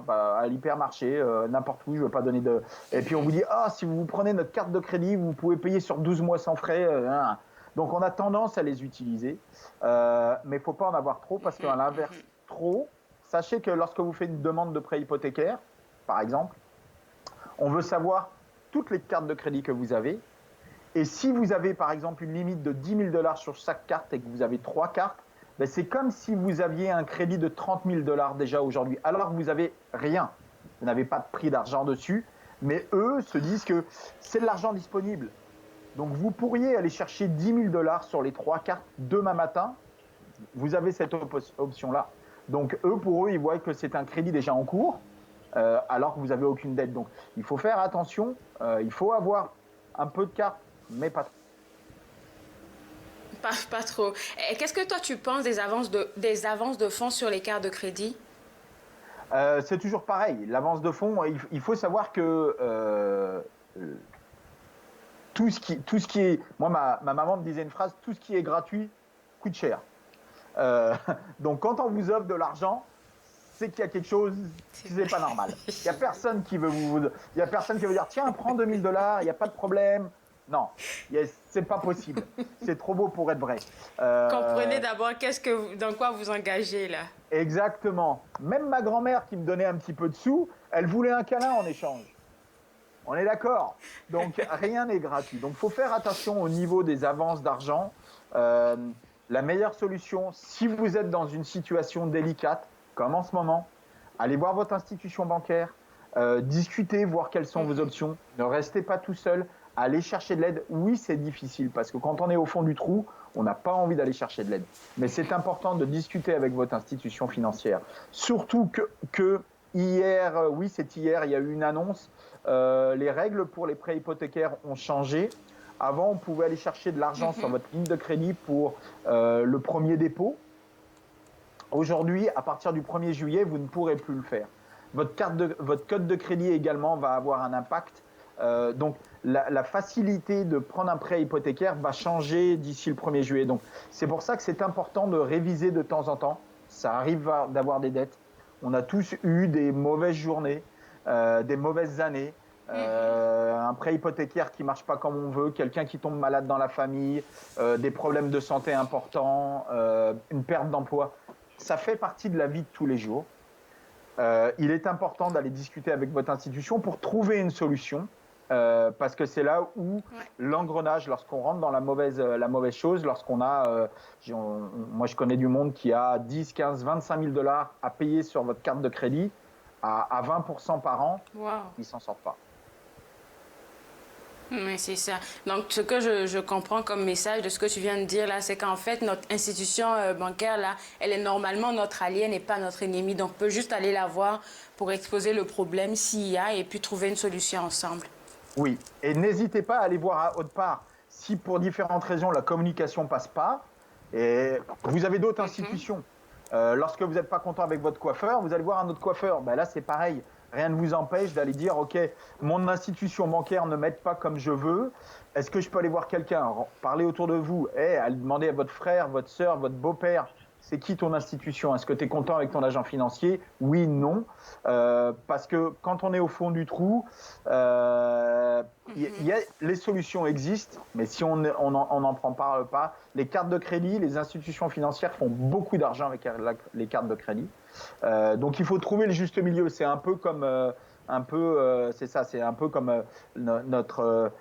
à l'hypermarché, n'importe où, je ne veux pas donner de… Et puis on vous dit, si vous prenez notre carte de crédit, vous pouvez payer sur 12 mois sans frais. Donc on a tendance à les utiliser, mais il ne faut pas en avoir trop, parce qu'à l'inverse, trop, sachez que lorsque vous faites une demande de prêt hypothécaire, par exemple, on veut savoir toutes les cartes de crédit que vous avez. Et si vous avez par exemple une limite de 10 000 $ sur chaque carte et que vous avez 3 cartes, c'est comme si vous aviez un crédit de 30 000 $ déjà aujourd'hui, alors que vous n'avez rien. Vous n'avez pas de prix d'argent dessus, mais eux se disent que c'est de l'argent disponible. Donc vous pourriez aller chercher 10 000 $ sur les 3 cartes demain matin. Vous avez cette option-là. Donc pour eux, ils voient que c'est un crédit déjà en cours, alors que vous n'avez aucune dette. Donc il faut faire attention, il faut avoir un peu de cartes, mais pas trop. Pas trop. Et qu'est-ce que toi tu penses des avances de fonds sur les cartes de crédit? C'est toujours pareil. L'avance de fonds, il faut savoir que tout ce qui est… Moi, ma maman me disait une phrase, tout ce qui est gratuit coûte cher. Donc quand on vous offre de l'argent, c'est qu'il y a quelque chose qui n'est pas normal. Il n'y a personne qui veut il y a personne qui veut dire tiens, prends $2000, il n'y a pas de problème. Non, c'est pas possible. C'est trop beau pour être vrai. Comprenez d'abord dans quoi vous engagez là. Exactement. Même ma grand-mère qui me donnait un petit peu de sous, elle voulait un câlin en échange. On est d'accord. Donc rien n'est gratuit. Donc il faut faire attention au niveau des avances d'argent. La meilleure solution, si vous êtes dans une situation délicate, comme en ce moment, allez voir votre institution bancaire, discutez, voir quelles sont vos options. Ne restez pas tout seul. Allez chercher de l'aide. Oui, c'est difficile parce que quand on est au fond du trou, on n'a pas envie d'aller chercher de l'aide. Mais c'est important de discuter avec votre institution financière. Surtout que hier, oui, c'est hier, il y a eu une annonce. Les règles pour les prêts hypothécaires ont changé. Avant, on pouvait aller chercher de l'argent sur votre ligne de crédit pour le premier dépôt. Aujourd'hui, à partir du 1er juillet, vous ne pourrez plus le faire. Votre code de crédit également va avoir un impact. Donc, la facilité de prendre un prêt hypothécaire va changer d'ici le 1er juillet. Donc, c'est pour ça que c'est important de réviser de temps en temps. Ça arrive d'avoir des dettes. On a tous eu des mauvaises journées, des mauvaises années, un prêt hypothécaire qui ne marche pas comme on veut, quelqu'un qui tombe malade dans la famille, des problèmes de santé importants, une perte d'emploi. Ça fait partie de la vie de tous les jours. Il est important d'aller discuter avec votre institution pour trouver une solution. Parce que c'est là où l'engrenage, lorsqu'on rentre dans la mauvaise chose, lorsqu'on a, moi je connais du monde qui a 10, 15, 25 000 $ à payer sur votre carte de crédit à 20% par an, ils ne s'en sortent pas. Oui, c'est ça. Donc, ce que je comprends comme message de ce que tu viens de dire là, c'est qu'en fait, notre institution bancaire, là, elle est normalement notre allié, et pas notre ennemi. Donc, on peut juste aller la voir pour exposer le problème s'il y a et puis trouver une solution ensemble. Oui, et n'hésitez pas à aller voir à haute part si pour différentes raisons la communication ne passe pas. Et vous avez d'autres institutions. Lorsque vous n'êtes pas content avec votre coiffeur, vous allez voir un autre coiffeur. Ben là, c'est pareil. Rien ne vous empêche d'aller dire « Ok, mon institution bancaire ne m'aide pas comme je veux. Est-ce que je peux aller voir quelqu'un ?» Parlez autour de vous. Allez demander à votre frère, votre soeur, votre beau-père. C'est qui ton institution? Est-ce que tu es content avec ton agent financier? Oui, non. Parce que quand on est au fond du trou, les solutions existent, mais si on n'en prend pas, les cartes de crédit, les institutions financières font beaucoup d'argent avec les cartes de crédit. Donc il faut trouver le juste milieu. C'est un peu comme... c'est un peu comme notre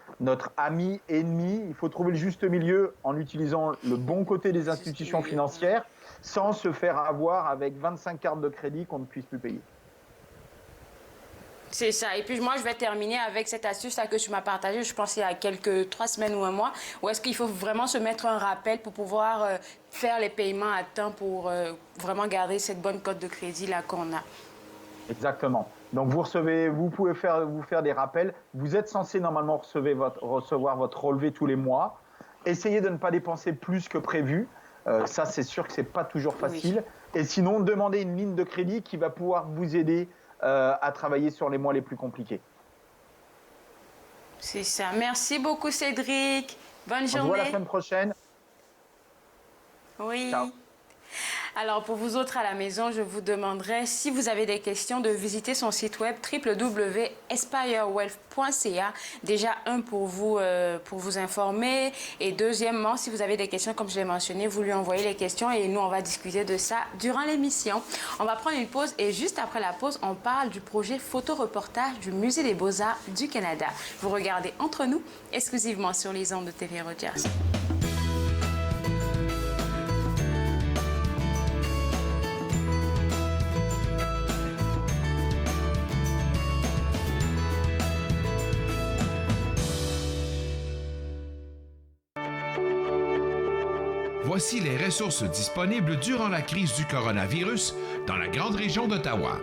ami, ennemi. Il faut trouver le juste milieu en utilisant le bon côté des institutions financières sans se faire avoir avec 25 cartes de crédit qu'on ne puisse plus payer. C'est ça. Et puis moi, je vais terminer avec cette astuce que tu m'as partagée, je pense il y a 3 semaines ou un mois, où est-ce qu'il faut vraiment se mettre un rappel pour pouvoir faire les paiements à temps pour vraiment garder cette bonne cote de crédit là qu'on a. Exactement. Donc vous pouvez vous faire des rappels. Vous êtes censé normalement recevoir votre relevé tous les mois. Essayez de ne pas dépenser plus que prévu. Ça, c'est sûr que c'est pas toujours facile. Oui. Et sinon, demandez une ligne de crédit qui va pouvoir vous aider à travailler sur les mois les plus compliqués. C'est ça. Merci beaucoup, Cédric. Bonne journée. On se voit la semaine prochaine. Oui. Ciao. Alors, pour vous autres à la maison, je vous demanderai, si vous avez des questions, de visiter son site web www.aspirewealth.ca. Déjà, pour vous informer. Et deuxièmement, si vous avez des questions, comme je l'ai mentionné, vous lui envoyez les questions et nous, on va discuter de ça durant l'émission. On va prendre une pause et juste après la pause, on parle du projet photoreportage du Musée des Beaux-Arts du Canada. Vous regardez Entre nous, exclusivement sur les ondes de TV Rogers. Voici les ressources disponibles durant la crise du coronavirus dans la grande région d'Ottawa.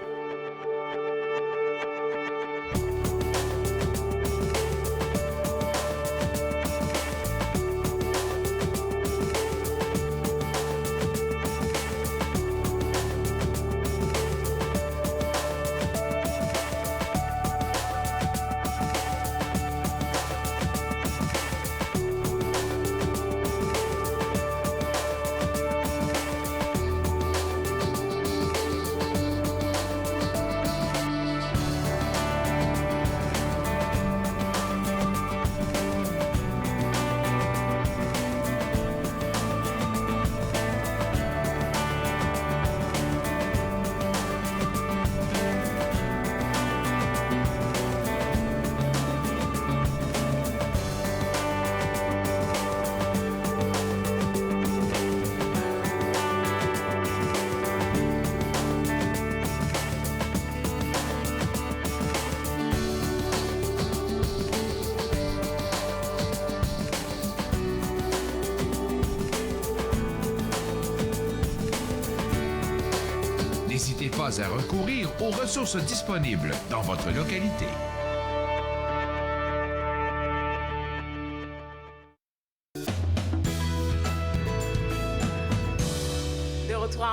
pas à recourir aux ressources disponibles dans votre localité.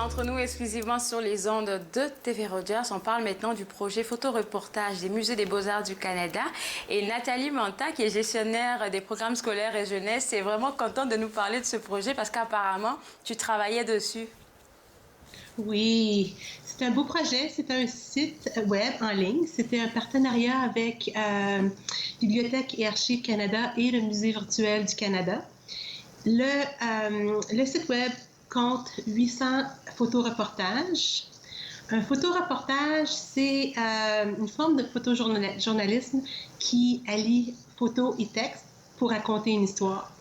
Entre nous exclusivement sur les ondes de TV Rogers. On parle maintenant du projet photoreportage des Musées des Beaux-Arts du Canada. Et Nathalie Manta, qui est gestionnaire des programmes scolaires et jeunesse, est vraiment contente de nous parler de ce projet parce qu'apparemment, tu travaillais dessus. Oui, c'est un beau projet. C'est un site web en ligne. C'était un partenariat avec Bibliothèque et Archives Canada et le Musée virtuel du Canada. Le site web compte 800 photoreportages. Un photoreportage, c'est une forme de photojournalisme qui allie photo et texte pour raconter une histoire.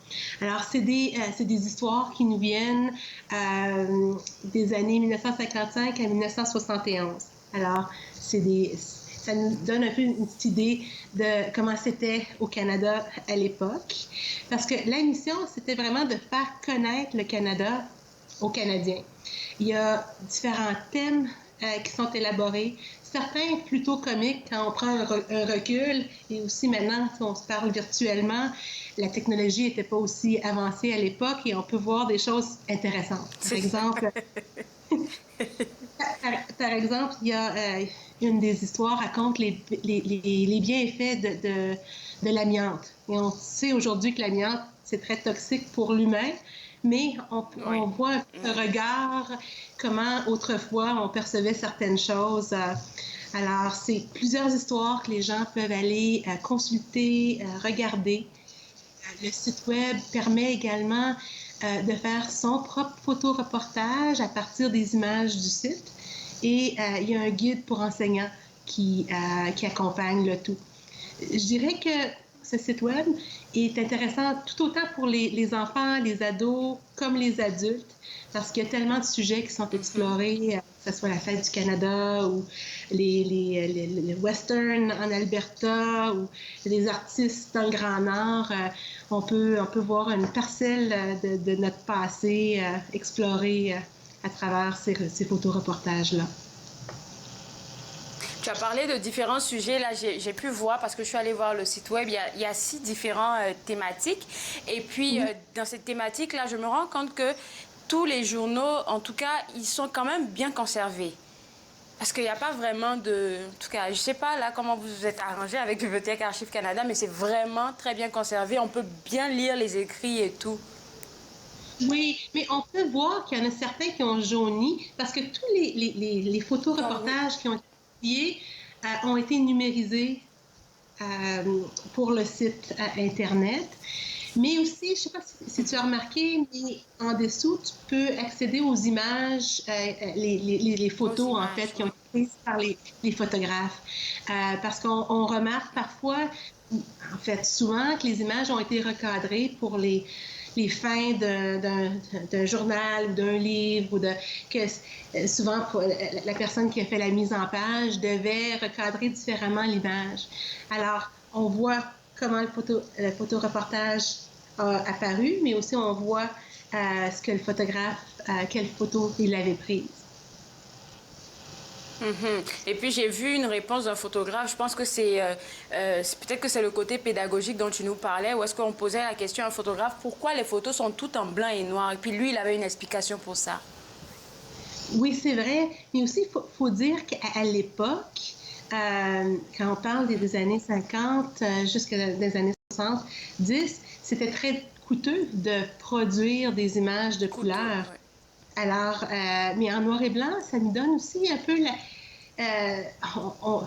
Alors, c'est des histoires qui nous viennent des années 1955 à 1971. Alors, ça nous donne un peu une petite idée de comment c'était au Canada à l'époque. Parce que la mission, c'était vraiment de faire connaître le Canada aux Canadiens. Il y a différents thèmes qui sont élaborés, certains plutôt comiques quand on prend un recul, et aussi maintenant, si on se parle virtuellement, la technologie n'était pas aussi avancée à l'époque et on peut voir des choses intéressantes. Par exemple, il y a une des histoires raconte les bienfaits de l'amiante. Et on sait aujourd'hui que l'amiante, c'est très toxique pour l'humain, mais on voit un regard, comment autrefois on percevait certaines choses. Alors, c'est plusieurs histoires que les gens peuvent aller consulter, regarder. Le site web permet également de faire son propre photoreportage à partir des images du site. Et il y a un guide pour enseignants qui accompagne le tout. Je dirais que ce site web est intéressant tout autant pour les enfants, les ados, comme les adultes, parce qu'il y a tellement de sujets qui sont explorés, que ce soit la Fête du Canada ou les westerns en Alberta ou les artistes dans le Grand Nord. On peut voir une parcelle de notre passé explorée à travers ces photoreportages-là. Tu as parlé de différents sujets. Là, j'ai pu voir, parce que je suis allée voir le site web, il y a 6 différentes thématiques. Et puis, dans cette thématique-là, je me rends compte que tous les journaux, en tout cas, ils sont quand même bien conservés. Parce qu'il n'y a pas vraiment de... En tout cas, je ne sais pas là comment vous vous êtes arrangé avec Bibliothèque Archives Canada, mais c'est vraiment très bien conservé. On peut bien lire les écrits et tout. Oui, mais on peut voir qu'il y en a certains qui ont jauni, parce que tous les photoreportages qui ont été ont été numérisés pour le site Internet. Mais aussi, je ne sais pas si tu as remarqué, mais en dessous, tu peux accéder aux images, les photos, en fait, qui ont été prises par les photographes. Parce qu'on remarque parfois, en fait, souvent, que les images ont été recadrées pour les fins d'un journal ou d'un livre, souvent la personne qui a fait la mise en page devait recadrer différemment l'image. Alors, on voit comment le photoreportage a apparu, mais aussi on voit ce que le photographe, quelle photo il avait prise. Et puis, j'ai vu une réponse d'un photographe. Je pense que c'est peut-être que c'est le côté pédagogique dont tu nous parlais, où est-ce qu'on posait la question à un photographe, pourquoi les photos sont toutes en blanc et noir? Et puis, lui, il avait une explication pour ça. Oui, c'est vrai. Mais aussi, il faut dire qu'à l'époque, quand on parle des années 50 jusqu'à des années 70, c'était très coûteux de produire des images de couleur. Ouais. Alors, mais en noir et blanc, ça nous donne aussi un peu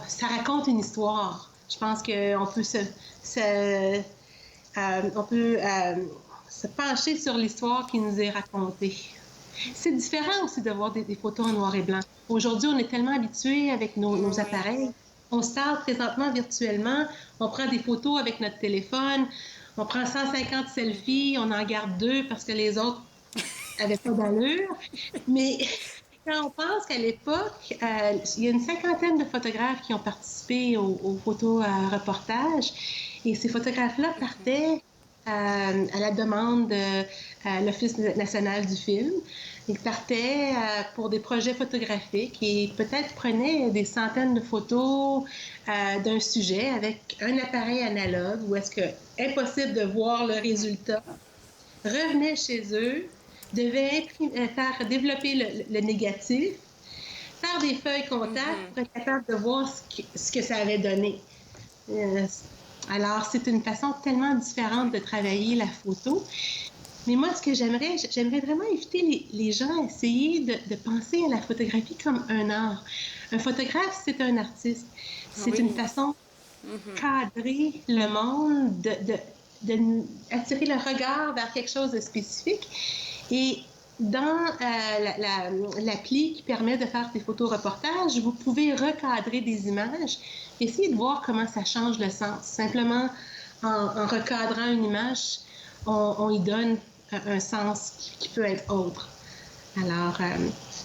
ça raconte une histoire. Je pense qu'on peut se pencher sur l'histoire qui nous est racontée. C'est différent aussi de voir des photos en noir et blanc. Aujourd'hui, on est tellement habitués avec nos appareils. On se parle présentement virtuellement. On prend des photos avec notre téléphone. On prend 150 selfies. On en garde 2 parce que les autres n'avaient pas d'allure. Mais quand on pense qu'à l'époque, il y a une 50aine de photographes qui ont participé aux photos reportages. Et ces photographes-là partaient à la demande de l'Office national du film. Ils partaient pour des projets photographiques et peut-être prenaient des centaines de photos d'un sujet avec un appareil analogue où est-ce que impossible de voir le résultat, revenaient chez eux, devaient faire développer le négatif, faire des feuilles contacts pour être capable de voir ce que ça avait donné. Alors, c'est une façon tellement différente de travailler la photo. Mais moi, ce que j'aimerais vraiment inviter les gens à essayer de penser à la photographie comme un art. Un photographe, c'est un artiste. C'est une façon de cadrer le monde, d'attirer le regard vers quelque chose de spécifique. Et dans l'appli qui permet de faire des photoreportages, vous pouvez recadrer des images, essayer de voir comment ça change le sens. Simplement, en recadrant une image, on y donne un sens qui peut être autre. Alors,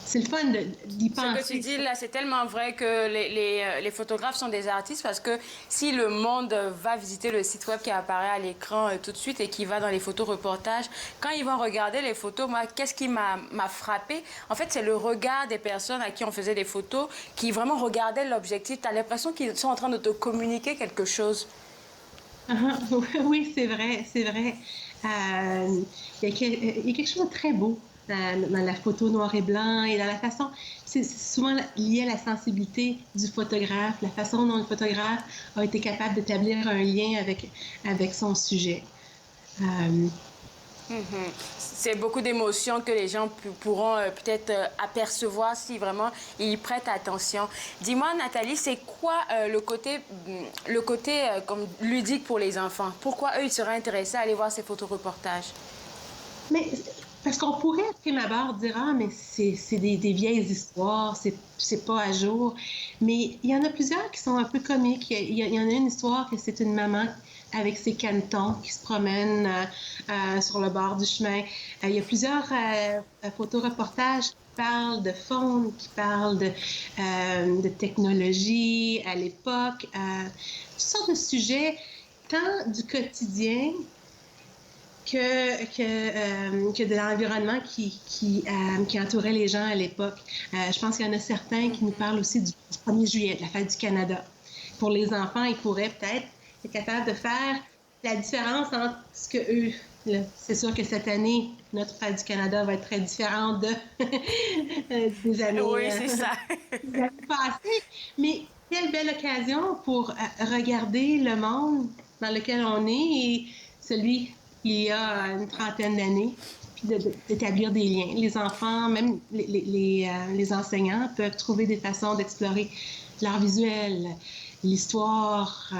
c'est le fun d'y penser. Ce que tu dis là, c'est tellement vrai que les photographes sont des artistes parce que si le monde va visiter le site web qui apparaît à l'écran tout de suite et qui va dans les photoreportages, quand ils vont regarder les photos, moi, qu'est-ce qui m'a frappé? En fait, c'est le regard des personnes à qui on faisait des photos qui vraiment regardaient l'objectif. Tu as l'impression qu'ils sont en train de te communiquer quelque chose. Oui, c'est vrai, c'est vrai. Il y a quelque chose de très beau dans la photo noir et blanc et dans la façon, c'est souvent lié à la sensibilité du photographe, la façon dont le photographe a été capable d'établir un lien avec son sujet. C'est beaucoup d'émotions que les gens pourront peut-être apercevoir si vraiment ils y prêtent attention. Dis-moi, Nathalie, c'est quoi le côté comme ludique pour les enfants? Pourquoi eux, ils seraient intéressés à aller voir ces photoreportages? Mais parce qu'on pourrait, à prime abord, dire « Ah, mais c'est des vieilles histoires, c'est pas à jour. » Mais il y en a plusieurs qui sont un peu comiques. Il y en a une histoire que c'est une maman avec ses canetons qui se promènent sur le bord du chemin. Il y a plusieurs photoreportages qui parlent de faune, qui parlent de technologie à l'époque, toutes sortes de sujets, tant du quotidien que de l'environnement qui entourait les gens à l'époque. Je pense qu'il y en a certains qui nous parlent aussi du 1er juillet, de la fête du Canada. Pour les enfants, ils pourraient peut-être être capables de faire la différence entre ce que eux... C'est sûr que cette année, notre fête du Canada va être très différente des années, oui, c'est ça. des années passées. Mais quelle belle occasion pour regarder le monde dans lequel on est et celui il y a une trentaine d'années, puis d'établir des liens. Les enfants, même les enseignants peuvent trouver des façons d'explorer l'art visuel, l'histoire,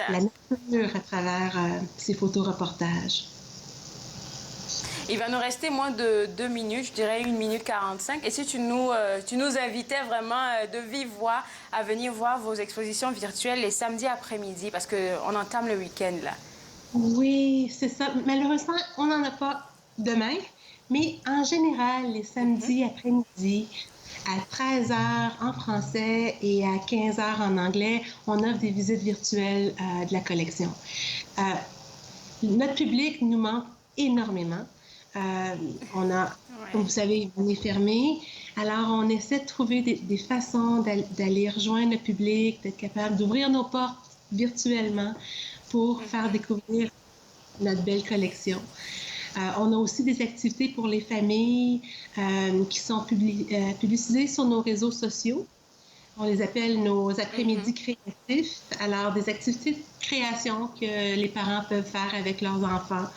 la nature à travers ces photoreportages. Il va nous rester moins de 2 minutes, je dirais 1 minute 45. Et si tu nous invitais vraiment de vive voix à venir voir vos expositions virtuelles les samedis après-midi, parce qu'on entame le week-end là. Oui, c'est ça. Malheureusement, on n'en a pas demain, mais en général, les samedis après-midi, à 13h en français et à 15h en anglais, on offre des visites virtuelles de la collection. Notre public nous manque énormément. Comme vous savez, on est fermé. Alors, on essaie de trouver des façons d'aller rejoindre le public, d'être capable d'ouvrir nos portes virtuellement pour faire découvrir notre belle collection. On a aussi des activités pour les familles qui sont publicisées sur nos réseaux sociaux. On les appelle nos après-midi créatifs. Alors, des activités de création que les parents peuvent faire avec leurs enfants,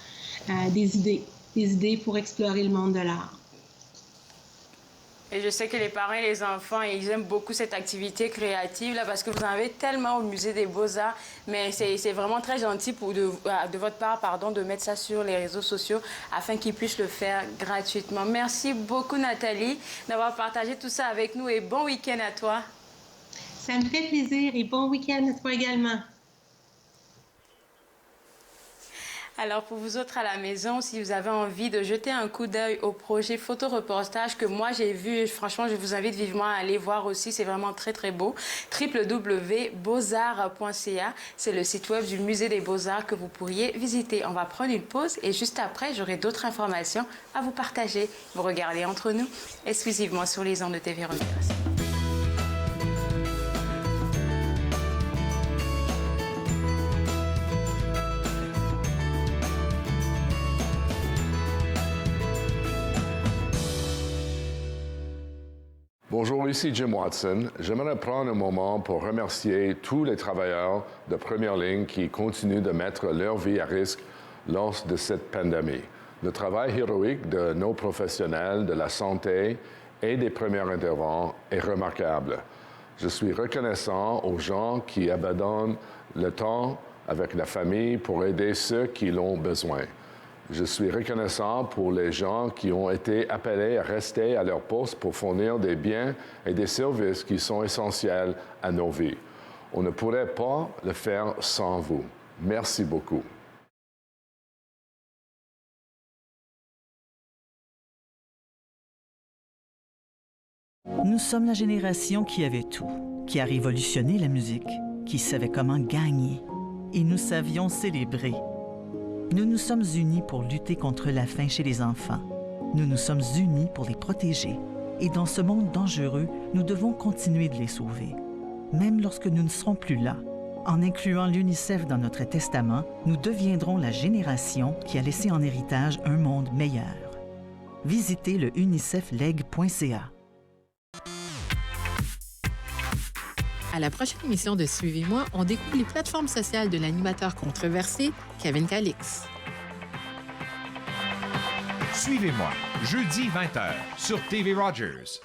des idées pour explorer le monde de l'art. Et je sais que les parents et les enfants, ils aiment beaucoup cette activité créative là, parce que vous en avez tellement au Musée des Beaux-Arts. Mais c'est vraiment très gentil de votre part de mettre ça sur les réseaux sociaux afin qu'ils puissent le faire gratuitement. Merci beaucoup, Nathalie, d'avoir partagé tout ça avec nous et bon week-end à toi. Ça me fait plaisir et bon week-end à toi également. Alors pour vous autres à la maison, si vous avez envie de jeter un coup d'œil au projet photoreportage que moi j'ai vu, franchement je vous invite vivement à aller voir aussi, c'est vraiment très très beau. www.beauxarts.ca, c'est le site web du Musée des Beaux-Arts que vous pourriez visiter. On va prendre une pause et juste après j'aurai d'autres informations à vous partager. Vous regardez Entre nous, exclusivement sur les ondes de TV Rogers. Bonjour, ici Jim Watson. J'aimerais prendre un moment pour remercier tous les travailleurs de première ligne qui continuent de mettre leur vie à risque lors de cette pandémie. Le travail héroïque de nos professionnels de la santé et des premiers intervenants est remarquable. Je suis reconnaissant aux gens qui abandonnent le temps avec la famille pour aider ceux qui l'ont besoin. Je suis reconnaissant pour les gens qui ont été appelés à rester à leur poste pour fournir des biens et des services qui sont essentiels à nos vies. On ne pourrait pas le faire sans vous. Merci beaucoup. Nous sommes la génération qui avait tout, qui a révolutionné la musique, qui savait comment gagner. Et nous savions célébrer. Nous nous sommes unis pour lutter contre la faim chez les enfants. Nous nous sommes unis pour les protéger. Et dans ce monde dangereux, nous devons continuer de les sauver. Même lorsque nous ne serons plus là, en incluant l'UNICEF dans notre testament, nous deviendrons la génération qui a laissé en héritage un monde meilleur. Visitez le unicefleg.ca. À la prochaine émission de Suivez-moi, on découvre les plateformes sociales de l'animateur controversé Kevin Calix. Suivez-moi, jeudi 20h sur TV Rogers.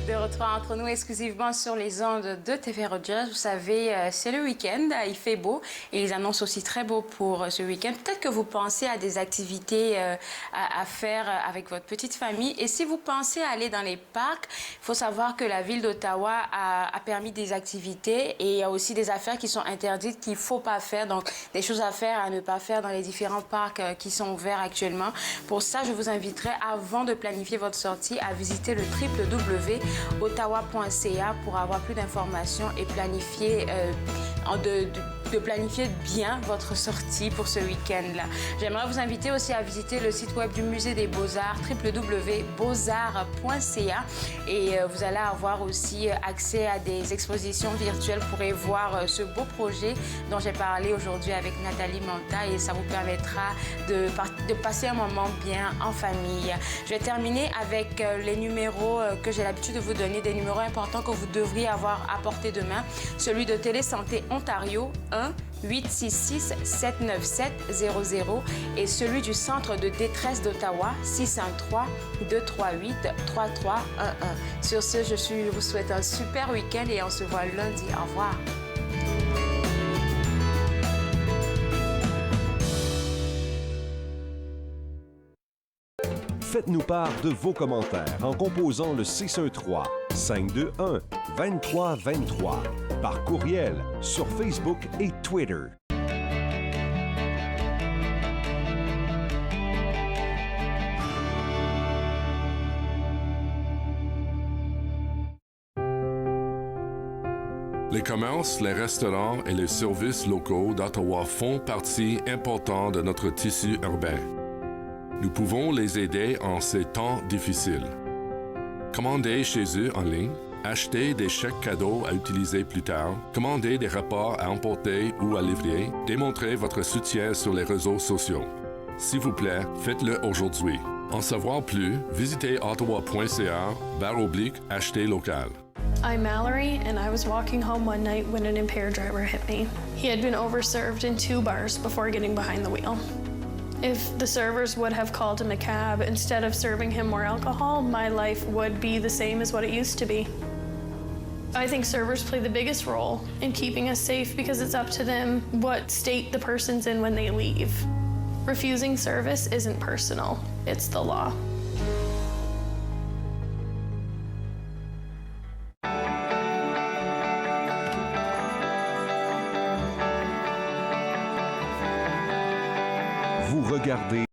De retour entre nous exclusivement sur les ondes de TV Rogers. Vous savez, c'est le week-end, il fait beau et ils annoncent aussi très beau pour ce week-end. Peut-être que vous pensez à des activités à faire avec votre petite famille. Et si vous pensez à aller dans les parcs, il faut savoir que la ville d'Ottawa a permis des activités et il y a aussi des affaires qui sont interdites qu'il ne faut pas faire. Donc, des choses à faire, à ne pas faire dans les différents parcs qui sont ouverts actuellement. Pour ça, je vous inviterai, avant de planifier votre sortie, à visiter le www.ottawa.ca pour avoir plus d'informations et planifier de planifier bien votre sortie pour ce week-end-là. J'aimerais vous inviter aussi à visiter le site web du Musée des Beaux-Arts, www.beauxarts.ca, et vous allez avoir aussi accès à des expositions virtuelles. Vous pourrez voir ce beau projet dont j'ai parlé aujourd'hui avec Nathalie Manta et ça vous permettra de passer un moment bien en famille. Je vais terminer avec les numéros que j'ai l'habitude de vous donner, des numéros importants que vous devriez avoir à portée de main. Celui de Télésanté Ontario, 1-866-797-00, et celui du Centre de détresse d'Ottawa, 613-238-3311. Sur ce, je vous souhaite un super week-end et on se voit lundi. Au revoir. Faites-nous part de vos commentaires en composant le 613-521-2323 par courriel sur Facebook et Twitter. Les commerces, les restaurants et les services locaux d'Ottawa font partie importante de notre tissu urbain. Nous pouvons les aider en ces temps difficiles. Commandez chez eux en ligne, achetez des chèques cadeaux à utiliser plus tard, commandez des repas à emporter ou à livrer, démontrez votre soutien sur les réseaux sociaux. S'il vous plaît, faites-le aujourd'hui. En savoir plus, visitez ottawa.ca/acheter local. I'm Mallory, and I was walking home one night when an impaired driver hit me. He had been overserved in 2 bars before getting behind the wheel. If the servers would have called him a cab instead of serving him more alcohol, my life would be the same as what it used to be. I think servers play the biggest role in keeping us safe because it's up to them what state the person's in when they leave. Refusing service isn't personal, it's the law. Vous regardez